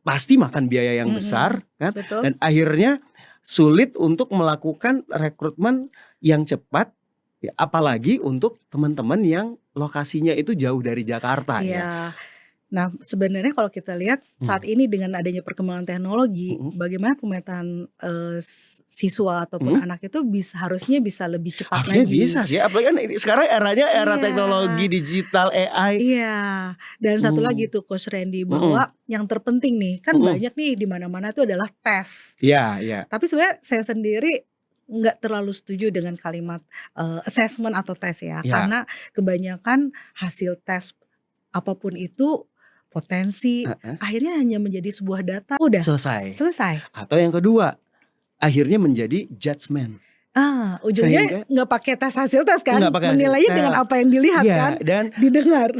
pasti makan biaya yang Mhm. besar kan, Betul. dan akhirnya sulit untuk melakukan rekrutmen yang cepat, ya apalagi untuk teman-teman yang lokasinya itu jauh dari Jakarta ya. Iya. Nah, sebenarnya kalau kita lihat Mmm, saat ini dengan adanya perkembangan teknologi, mhm bagaimana pemetaan, siswa ataupun mhm. anak itu harusnya bisa lebih cepat Harusnya lagi. bisa sih, apalagi kan ini sekarang eranya era Iya. teknologi digital, AI. Iya, dan satu lagi Mmm, tuh Coach Randy mhm bahwa yang terpenting nih, kan mhm. banyak nih di mana-mana tuh adalah tes. Iya iya. Tapi sebenarnya saya sendiri nggak terlalu setuju dengan kalimat, assessment atau tes ya, Iya, karena kebanyakan hasil tes apapun itu potensi, heeh, akhirnya hanya menjadi sebuah data, udah selesai. selesai. Atau yang kedua, akhirnya menjadi judgement. Ujungnya Sehingga nggak pakai tes hasil tes kan, nggak pakai hasil menilainya dengan tes. apa yang dilihat Iya, kan, dan didengar.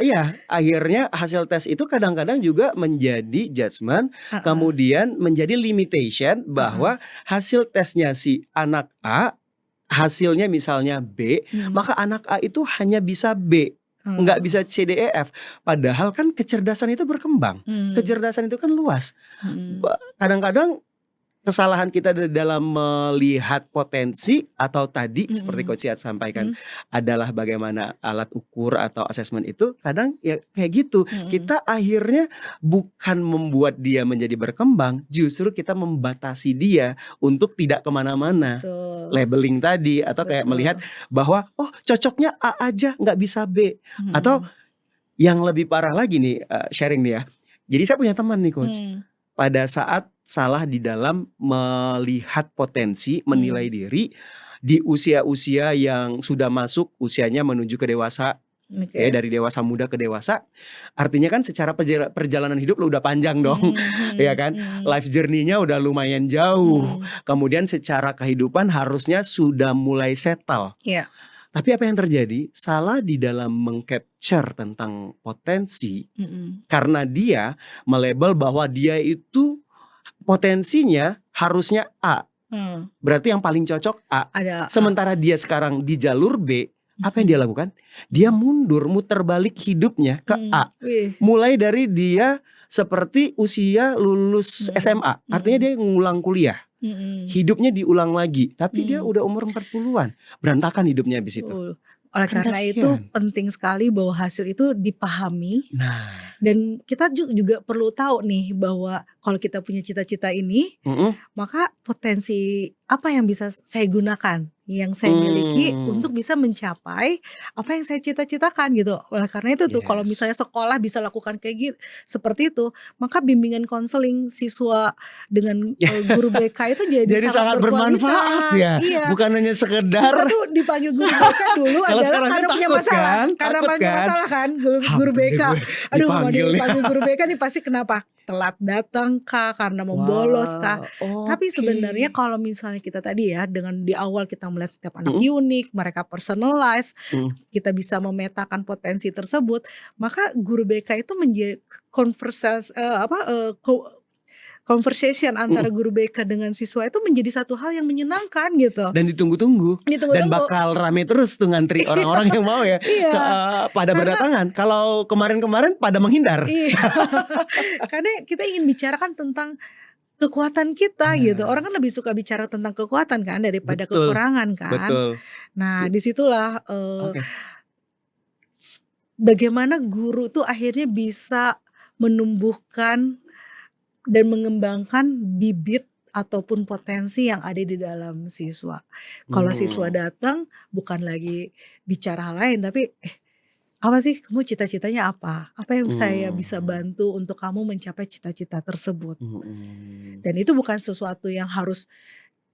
iya, akhirnya hasil tes itu kadang-kadang juga menjadi judgement, Heeh, kemudian menjadi limitation heeh, bahwa hasil tesnya si anak A, hasilnya misalnya B, mhm, maka anak A itu hanya bisa B, nggak oh, bisa C, D, E, F. Padahal kan kecerdasan itu berkembang, mmm, kecerdasan itu kan luas. mhm, Kadang-kadang kesalahan kita dalam melihat potensi atau tadi seperti mhm, Coach Yat sampaikan mhm, adalah bagaimana alat ukur atau asesmen itu kadang ya kayak gitu. mhm, Kita akhirnya bukan membuat dia menjadi berkembang, justru kita membatasi dia untuk tidak kemana-mana. betul, Labeling tadi atau kayak melihat betul, bahwa oh cocoknya A aja nggak bisa B. Atau mhm, yang lebih parah lagi nih, sharing nih ya. Jadi saya punya teman nih Coach, mmm, pada saat salah di dalam melihat potensi, menilai mmm, diri di usia-usia yang sudah masuk usianya menuju ke dewasa, ya oke, dari dewasa muda ke dewasa. Artinya kan secara perjalanan hidup lu udah panjang dong, mhm ya mhm kan? mhm Life journey-nya udah lumayan jauh. mhm, Kemudian secara kehidupan harusnya sudah mulai settle. iya, Tapi apa yang terjadi? Salah di dalam meng-capture tentang potensi mhm, karena dia melabel bahwa dia itu potensinya harusnya A, mmm, berarti yang paling cocok A. ada Sementara dia sekarang di jalur B, apa yang dia mhm lakukan? Dia mundur, muter balik hidupnya ke mhm, A. wih, Mulai dari dia seperti usia lulus mhm SMA, artinya mhm dia ngulang kuliah. mhm, Hidupnya diulang lagi, tapi dia mmm. udah umur 40-an. Berantakan hidupnya habis itu. Betul. Oleh Kan karena itu kasihan. penting sekali bahwa hasil itu dipahami Nah, dan kita juga perlu tahu nih bahwa kalau kita punya cita-cita ini, mhm, maka potensi apa yang bisa saya gunakan, yang saya miliki mmm, untuk bisa mencapai apa yang saya cita-citakan gitu. Oleh karena itu tuh kalau yes. misalnya sekolah bisa lakukan kayak seperti itu, maka bimbingan konseling siswa dengan, guru BK itu jadi Jadi sangat sangat bermanfaat berkualitas. ya, Iya. bukan hanya Kita sekedar tuh dipanggil guru BK dulu kalau adalah sekarang kan karena punya takut masalah, kan, karena takut punya kan, masalah kan guru hampir BK. deh gue Aduh mau dipanggil nih. dipanggil guru BK nih pasti kenapa? Telat datang kah? Karena membolos kah? Wah, Tapi oke. sebenarnya kalau misalnya kita tadi ya dengan di awal kita melihat setiap anak Mhm unik, mereka personalize, mhm. kita bisa memetakan potensi tersebut, maka guru BK itu menjadi conversation antara Mhm, guru BK dengan siswa itu menjadi satu hal yang menyenangkan gitu. dan ditunggu-tunggu dan Ditunggu-tunggu. bakal rame terus tuh ngantri orang-orang yang mau ya, Iya, pada karena berdatangan. Kalau kemarin-kemarin pada menghindar. iya, karena kita ingin bicarakan tentang kekuatan kita gitu. Orang Nah, kan lebih suka bicara tentang kekuatan kan daripada betul kekurangan kan. betul. Nah, I disitulah oke. bagaimana guru tuh akhirnya bisa menumbuhkan dan mengembangkan bibit ataupun potensi yang ada di dalam siswa. Kalau siswa Mmm, datang bukan lagi bicara hal lain tapi, apa sih kamu cita-citanya apa? Apa yang saya bisa mmm, bantu untuk kamu mencapai cita-cita tersebut? mhm, Dan itu bukan sesuatu yang harus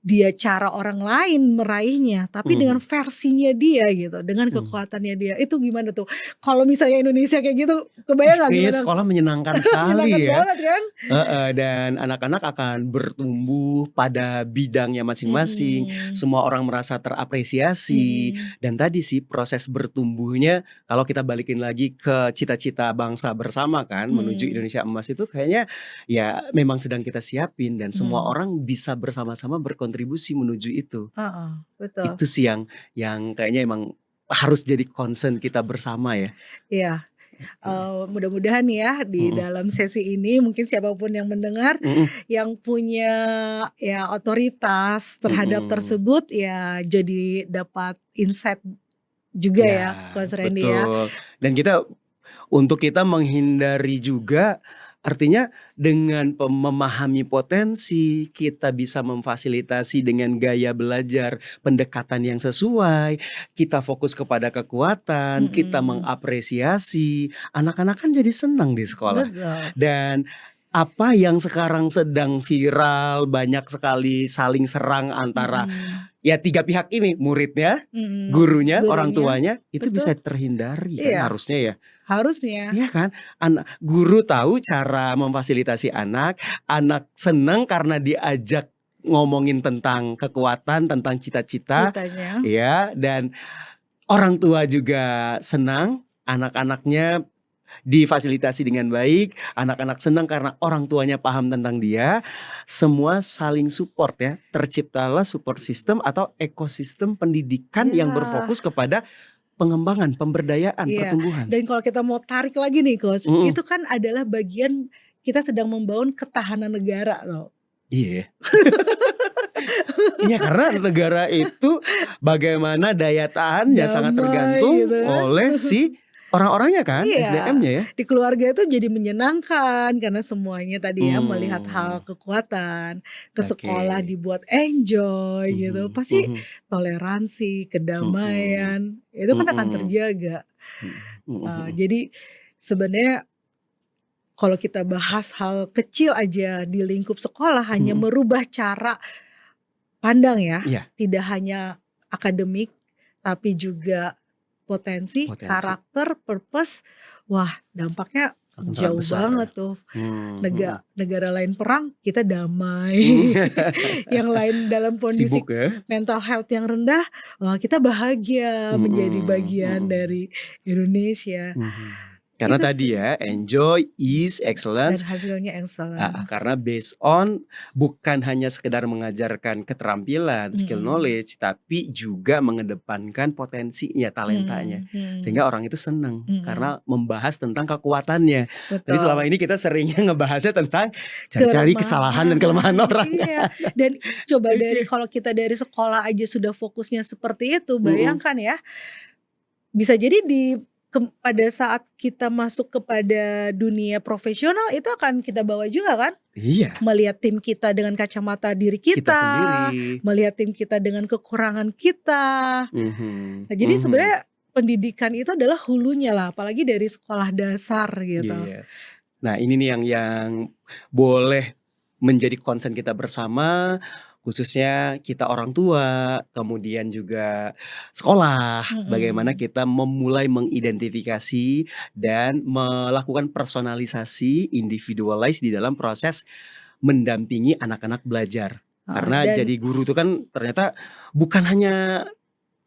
dia cara orang lain meraihnya, tapi dengan mhm, versinya dia gitu, dengan mhm. kekuatannya dia. Itu gimana tuh? Kalau misalnya Indonesia kayak gitu, kebayang nggak Kayaknya gimana? sekolah menyenangkan Menyenangkan sekali ya. banget kan? Heeh, dan anak-anak akan bertumbuh pada bidangnya masing-masing, Mhm, semua orang merasa terapresiasi, mhm, dan tadi sih proses bertumbuhnya kalau kita balikin lagi ke cita-cita bangsa bersama kan menuju mhm, Indonesia Emas itu kayaknya ya memang sedang kita siapin dan semua mhm. orang bisa bersama-sama berkontribusi berkontribusi menuju itu. Heeh, betul. Itu sih yang kayaknya emang harus jadi concern kita bersama ya. Iya, Heeh. mudah-mudahan ya di Mhm. dalam sesi ini mungkin siapapun yang mendengar, Mhm. yang punya ya otoritas terhadap Mhm. tersebut ya jadi dapat insight juga Ya, ya Coach Randy ya. betul. Dan untuk kita menghindari juga, artinya dengan memahami potensi, kita bisa memfasilitasi dengan gaya belajar, pendekatan yang sesuai, kita fokus kepada kekuatan, kita Mhm, mengapresiasi, anak-anak kan jadi senang di sekolah. betul. Dan apa yang sekarang sedang viral, banyak sekali saling serang antara Mhm, ya 3 pihak ini, muridnya, mhm, gurunya, orang gurunya, tuanya, itu bisa betul, terhindari kan iya, harusnya ya. harusnya. Iya kan? Guru tahu cara memfasilitasi anak, anak seneng karena diajak ngomongin tentang kekuatan, tentang cita-cita, Ceritanya, ya, dan orang tua juga senang, anak-anaknya difasilitasi dengan baik, anak-anak senang karena orang tuanya paham tentang dia, semua saling support ya. Terciptalah support system atau ekosistem pendidikan yang iya. berfokus kepada pengembangan, pemberdayaan, Iya, pertumbuhan. dan kalau kita mau tarik lagi nih Coach, Mhm, itu kan adalah bagian kita sedang membangun ketahanan negara loh. iya ya. Iya karena negara itu bagaimana daya tahannya sangat Damai tergantung gitu kan. oleh si orang-orangnya kan, Iya, SDM-nya ya. di keluarga itu jadi menyenangkan karena semuanya tadi ya melihat hal Mmm, kekuatan, ke oke. sekolah dibuat enjoy gitu, Mhm, pasti mhm, toleransi, mhm, kedamaian, itu kan akan mhm, terjaga. mhm, mhm, mhm. Jadi sebenarnya kalau kita bahas hal kecil aja di lingkup sekolah hanya Mhm, merubah cara pandang ya, iya, tidak hanya akademik, tapi juga potensi, potensi karakter, purpose, wah dampaknya akan sangat jauh besar ya. banget tuh. Mhm, Negara lain perang, kita damai. mhm. Yang lain dalam kondisi Sibuk ya? mental health yang rendah, wah kita bahagia menjadi Mhm, bagian mhm, dari Indonesia. mhm. Karena Itu tadi sih, ya, enjoy, ease, dan excellence. hasilnya excellent. Karena based on bukan hanya sekedar mengajarkan keterampilan, skill Mhm, knowledge, tapi juga mengedepankan potensinya, talentanya. mhm, mhm, Sehingga orang itu senang mhm, karena membahas tentang kekuatannya. Tapi selama betul. ini kita seringnya ngebahasnya tentang cari-cari kesalahan dan kelemahan Kelemahan, orang. iya, dan coba dari Oke. kalau kita dari sekolah aja sudah fokusnya seperti itu, Mhm. bayangkan ya, bisa jadi pada saat kita masuk kepada dunia profesional itu akan kita bawa juga kan, Iya, melihat tim kita dengan kacamata diri kita kita, sendiri. melihat tim kita dengan kekurangan kita. Mhm, Nah, jadi mhm. sebenarnya pendidikan itu adalah hulunya lah, apalagi dari sekolah dasar gitu. Iya. Nah, ini nih yang boleh menjadi concern kita bersama, khususnya kita orang tua, kemudian juga sekolah, bagaimana Mhm, kita memulai mengidentifikasi dan melakukan personalisasi, individualize di dalam proses mendampingi anak-anak belajar. heeh, Karena dan jadi guru itu kan ternyata bukan hanya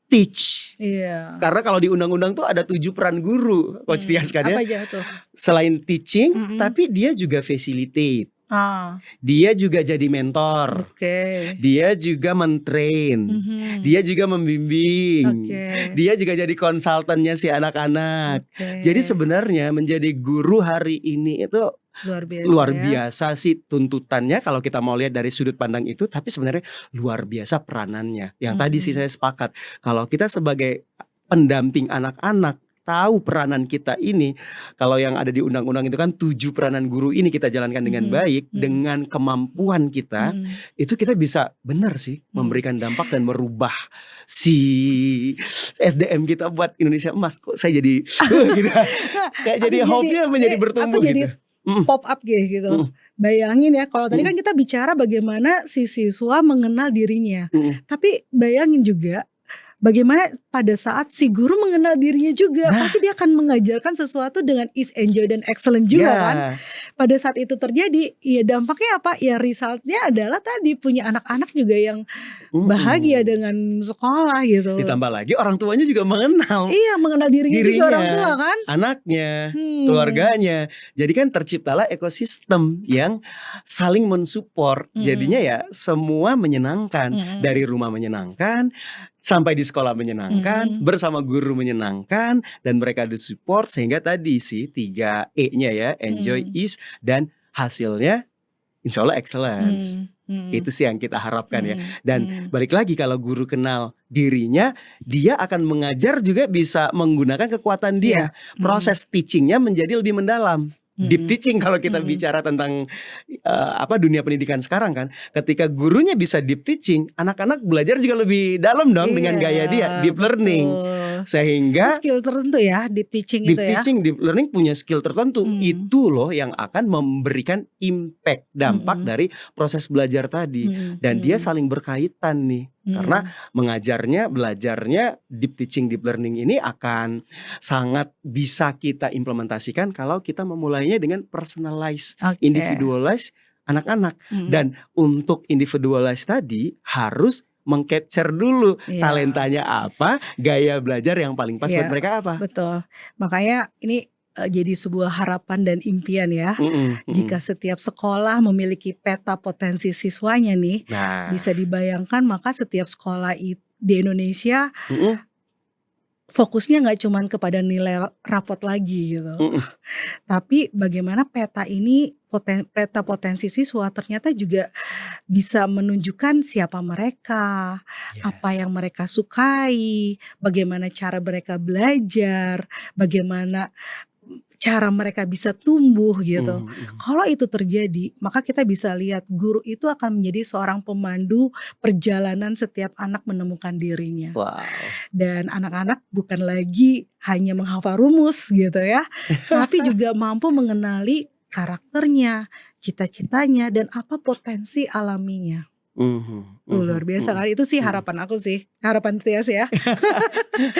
teach, iya, karena kalau di undang-undang tuh ada 7 peran guru, Coach Tias kan apa ya. aja tuh? Selain teaching, Mhm. tapi dia juga facilitate, Ah, dia juga jadi mentor, oke. dia juga men-train, Mhm, dia juga membimbing, oke, dia juga jadi konsultannya si anak-anak. oke. Jadi sebenarnya menjadi guru hari ini itu Luar biasa luar ya. biasa sih tuntutannya kalau kita mau lihat dari sudut pandang itu, tapi sebenarnya luar biasa peranannya. Yang tadi sih Mhm, saya sepakat, kalau kita sebagai pendamping anak-anak tahu peranan kita ini, kalau yang ada di undang-undang itu kan 7 peranan guru ini kita jalankan dengan mhm, baik, mhm, dengan kemampuan kita, mhm, itu kita bisa benar sih mhm. memberikan dampak dan merubah si SDM kita buat Indonesia Emas. Kok saya jadi gitu, Nah, kayak aku jadi jadi hobi menjadi aku bertumbuh jadi gitu. Mhm, pop up gitu. mhm, Bayangin ya kalau tadi mhm, kan kita bicara bagaimana si siswa mengenal dirinya. mhm. Tapi bayangin juga bagaimana pada saat si guru mengenal dirinya juga, Nah, pasti dia akan mengajarkan sesuatu dengan ease, enjoy, dan excellent juga kan. ya, Pada saat itu terjadi, ya dampaknya apa? Ya resultnya adalah tadi punya anak-anak juga yang bahagia mhm. dengan sekolah gitu. Ditambah lagi orang tuanya juga mengenal Iya, mengenal dirinya juga orang tua dirinya, kan. anaknya, Hmm, keluarganya. Jadi kan terciptalah ekosistem yang saling mensupport. Jadinya mhm, ya semua menyenangkan. mhm, Dari rumah menyenangkan, sampai di sekolah menyenangkan, mhm, bersama guru menyenangkan, dan mereka disupport sehingga tadi sih 3E-nya ya, enjoy, mhm, ease, dan hasilnya insya Allah excellence. mhm, mhm, Itu sih yang kita harapkan ya. mhm, Dan mhm. balik lagi kalau guru kenal dirinya, dia akan mengajar juga bisa menggunakan kekuatan Iya, dia. mhm, Proses teachingnya menjadi lebih mendalam. Deep mhm, teaching kalau kita mhm. bicara tentang dunia pendidikan sekarang kan. Ketika gurunya bisa deep teaching, anak-anak belajar juga lebih dalam dong Iya, dengan gaya dia, deep learning. betul. Itu Sehingga skill tertentu ya, deep teaching itu deep ya? teaching, deep learning punya skill tertentu. Mmm, Itu loh yang akan memberikan impact, dampak mhm, dari proses belajar tadi. mhm, Dan dia mhm, saling berkaitan nih. Karena mhm. mengajarnya, belajarnya, deep teaching, deep learning ini akan sangat bisa kita implementasikan kalau kita memulainya dengan personalize, Oke, individualize anak-anak. mhm, Dan untuk individualize tadi harus meng-capture dulu iya. talentanya apa, gaya belajar yang paling pas buat Iya, mereka apa. betul. Makanya ini, jadi sebuah harapan dan impian ya, Mhm, jika mhm. setiap sekolah memiliki peta potensi siswanya nih, Nah, bisa dibayangkan maka setiap sekolah di Indonesia mhm, fokusnya nggak cuman kepada nilai rapot lagi gitu. mhm. Tapi bagaimana peta ini peta potensi siswa ternyata juga bisa menunjukkan siapa mereka, apa Yes. yang mereka sukai, bagaimana cara mereka belajar, bagaimana cara mereka bisa tumbuh gitu. Mhm, mhm. Kalau itu terjadi, maka kita bisa lihat guru itu akan menjadi seorang pemandu perjalanan setiap anak menemukan dirinya. Wow. Dan anak-anak bukan lagi hanya menghafal rumus gitu ya, tapi juga mampu mengenali karakternya, cita-citanya, dan apa potensi alaminya. Mhm, Luar mhm, biasa mhm, kan, itu sih mhm. harapan aku sih, harapan Tias ya.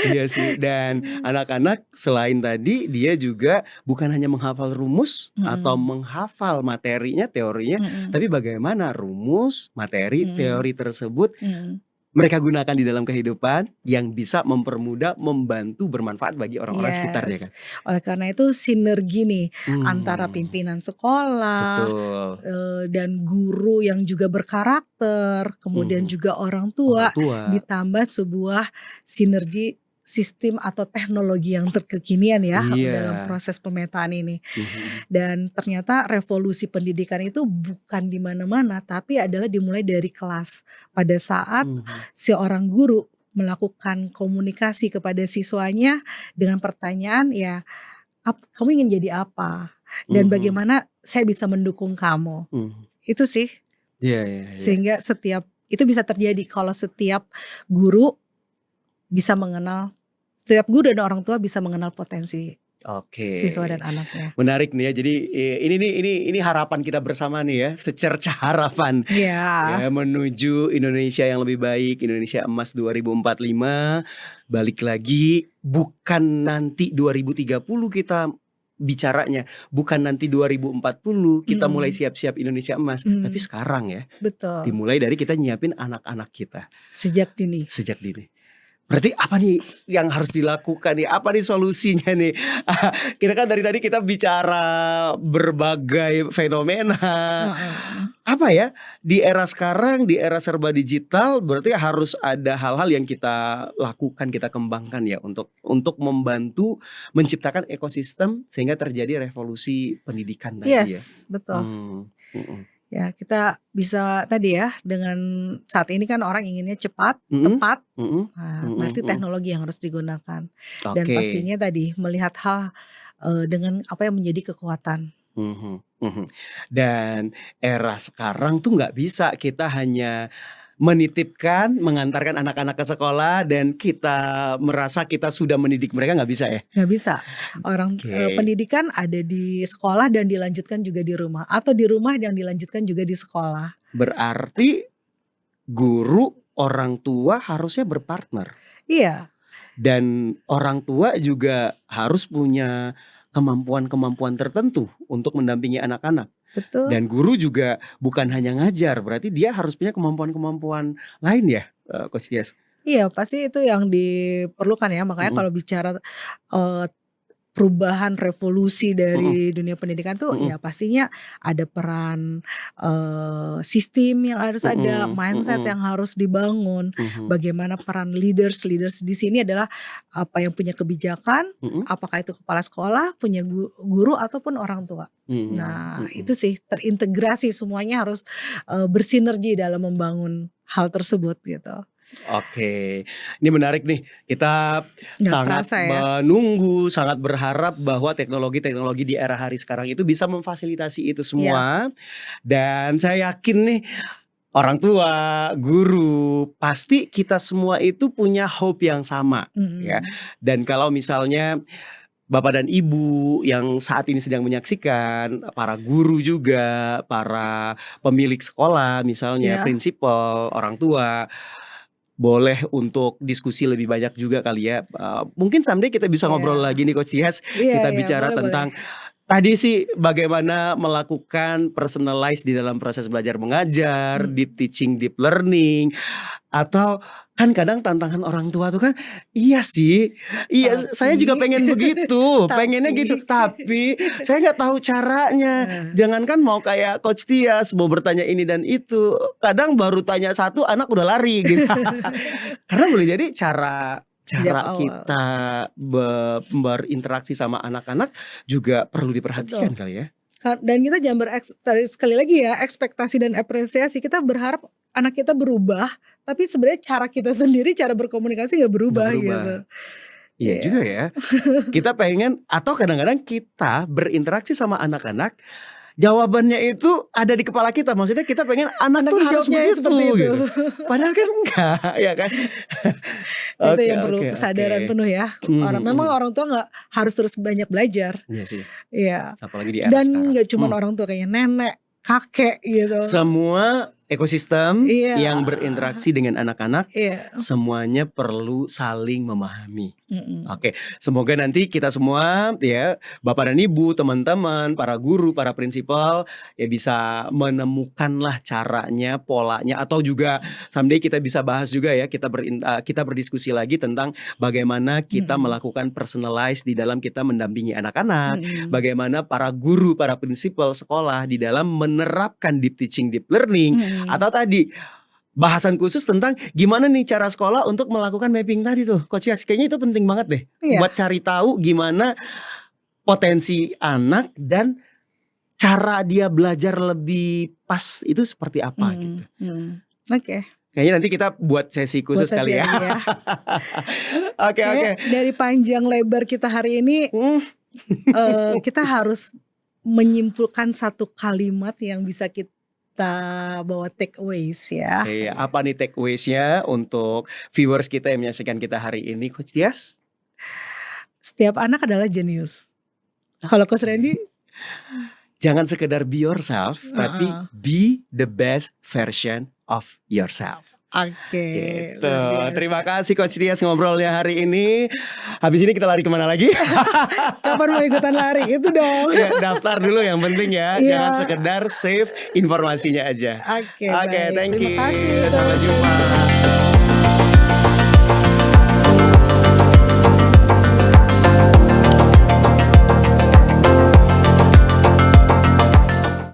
Iya sih, dan Mmm, anak-anak selain tadi dia juga bukan hanya menghafal rumus atau mhm, menghafal materinya, teorinya, mhm, tapi bagaimana rumus, materi, mhm, teori tersebut mhm. mereka gunakan di dalam kehidupan yang bisa mempermudah, membantu, bermanfaat bagi orang-orang sekitarnya Yes, kan. oleh karena itu sinergi nih antara Mmm, pimpinan sekolah, betul. dan guru yang juga berkarakter, kemudian Mhm, juga orang orang tua, tua. ditambah sebuah sinergi sistem atau teknologi yang terkekinian ya dalam Iya. proses pemetaan ini. Mhm, Dan ternyata revolusi pendidikan itu bukan di mana-mana, tapi adalah dimulai dari kelas. Pada saat mhm, seorang guru melakukan komunikasi kepada siswanya dengan pertanyaan ya, "Kamu ingin jadi apa? Dan mhm, bagaimana saya bisa mendukung kamu?" mhm. Itu sih, Iya, iya, iya. sehingga itu bisa terjadi kalau guru bisa mengenal setiap guru dan orang tua bisa mengenal potensi Oke, siswa dan anaknya. menarik nih ya. Jadi, ini nih ini harapan kita bersama nih ya, secercah harapan Iya, ya menuju Indonesia yang lebih baik, Indonesia Emas 2045. Balik lagi, bukan nanti 2030 kita bicaranya, bukan nanti 2040 kita mulai mhm, siap-siap Indonesia Emas, tapi mhm, sekarang ya. betul, Dimulai dari kita nyiapin anak-anak kita sejak dini. sejak dini. Berarti apa nih yang harus dilakukan nih? Apa nih solusinya nih? Kita kan dari tadi kita bicara berbagai fenomena. Heeh. Apa ya, di era sekarang, di era serba digital berarti harus ada hal-hal yang kita lakukan, kita kembangkan ya untuk membantu menciptakan ekosistem sehingga terjadi revolusi pendidikan tadi ya? Yes, betul. Mmm, mhm. Ya kita bisa tadi ya dengan saat ini kan orang inginnya cepat, Mhm, tepat, mhm, nah mhm, berarti mhm. teknologi yang harus digunakan dan Oke. pastinya tadi melihat hal, dengan apa yang menjadi kekuatan. Mhm, mhm. Dan era sekarang tuh nggak bisa kita hanya menitipkan, mengantarkan anak-anak ke sekolah dan kita merasa kita sudah mendidik mereka, nggak bisa ya? Nggak bisa, Oke, pendidikan ada di sekolah dan dilanjutkan juga di rumah atau di rumah dan dilanjutkan juga di sekolah. berarti guru, orang tua harusnya berpartner. Iya, Dan orang tua juga harus punya kemampuan-kemampuan tertentu untuk mendampingi anak-anak. betul. Dan guru juga bukan hanya ngajar, berarti dia harus punya kemampuan-kemampuan lain ya, Coach Tias? Iya, pasti itu yang diperlukan ya. Makanya Mhm, kalau bicara, eee, perubahan revolusi mhm, dari dunia pendidikan tuh mhm, ya pastinya ada peran, sistem yang harus ada, mhm, mindset mhm, yang harus dibangun, mhm, bagaimana peran leaders di sini adalah apa yang punya kebijakan, mhm, apakah itu kepala sekolah, punya guru ataupun orang tua. mhm, Nah, itu mhm. sih terintegrasi semuanya harus, bersinergi dalam membangun hal tersebut gitu. Oke, ini menarik nih. Kita Nggak sangat kerasa ya. menunggu, sangat berharap bahwa teknologi-teknologi di era hari sekarang itu bisa memfasilitasi itu Iya, semua. Dan saya yakin nih orang tua, guru, pasti kita semua itu punya hope yang sama ya. mhm, Dan kalau misalnya Bapak dan Ibu yang saat ini sedang menyaksikan, para guru juga, para pemilik sekolah misalnya, iya, prinsipal, orang tua, boleh untuk diskusi lebih banyak juga kali ya. Mungkin someday kita bisa ngobrol iya, lagi nih Coach Tias, iya kita iya, bicara boleh boleh. tentang tadi sih bagaimana melakukan personalize di dalam proses belajar mengajar, deep Mhm, teaching, deep learning, atau kan kadang tantangan orang tua tuh kan, iya sih, iya saya juga tapi pengen begitu, pengennya gitu, tapi tapi saya nggak tahu caranya. heeh, Jangankan mau kayak Coach Tias mau bertanya ini dan itu, kadang baru tanya satu anak udah lari gitu. Karena boleh jadi cara sejak cara awal, kita berinteraksi sama anak-anak juga perlu diperhatikan betul. kali ya? Dan kita jangan tadi sekali lagi ya, ekspektasi dan apresiasi, kita berharap anak kita berubah, tapi sebenarnya cara kita sendiri, cara berkomunikasi nggak Nggak berubah berubah. gitu. Iya juga Iya, ya. Kita pengen atau kadang-kadang kita berinteraksi sama anak-anak, jawabannya itu ada di kepala kita. Maksudnya kita pengen anak tuh anaknya harus jawabnya begitu seperti itu. gitu. Padahal kan enggak, ya kan? Itu Oke, yang perlu oke, oke. kesadaran penuh ya, Mhm, memang mhm. orang tua nggak harus terus banyak belajar, Iya sih, iya. apalagi di era Dan sekarang. nggak cuman orang tua, kayak nenek, kakek gitu. Semua ekosistem Iya, yang berinteraksi dengan anak-anak, iya, semuanya perlu saling memahami. mhm, Oke, semoga nanti kita semua ya, Bapak dan Ibu, teman-teman, para guru, para prinsipal ya bisa menemukanlah caranya, polanya atau juga someday kita bisa bahas juga ya, kita berdiskusi lagi tentang bagaimana kita mhm, melakukan personalize di dalam kita mendampingi anak-anak, mhm, bagaimana para guru, para prinsipal sekolah di dalam menerapkan deep teaching, deep learning, mhm, atau tadi bahasan khusus tentang gimana nih cara sekolah untuk melakukan mapping tadi tuh, Coach Yas. Kayaknya itu penting banget deh iya, buat cari tahu gimana potensi anak dan cara dia belajar lebih pas itu seperti apa gitu. mhm mhm. Oke, Kayaknya nanti kita buat sesi buat khusus sesi kali ya. lagi ya. Oke, Kayaknya oke. dari panjang lebar kita hari ini, Hmm, kita harus menyimpulkan satu kalimat yang bisa kita bawa takeaways ya. iya, apa nih takeaways-nya untuk viewers kita yang menyaksikan kita hari ini, Coach Tias? Setiap anak adalah jenius. Kalau Coach Oke. Randy? Jangan sekedar be yourself, tapi Heeh. be the best version of yourself. Oke, Gitu. luar biasa. Terima kasih Coach Tias ngobrolnya hari ini. Habis ini kita lari kemana lagi? Kapan mau ikutan lari? Itu dong. Ya, daftar dulu yang penting ya. Jangan Iya. sekedar save informasinya aja. Oke, Oke, baik. thank Terima you. kasih, Sampai Coach jumpa. Randy.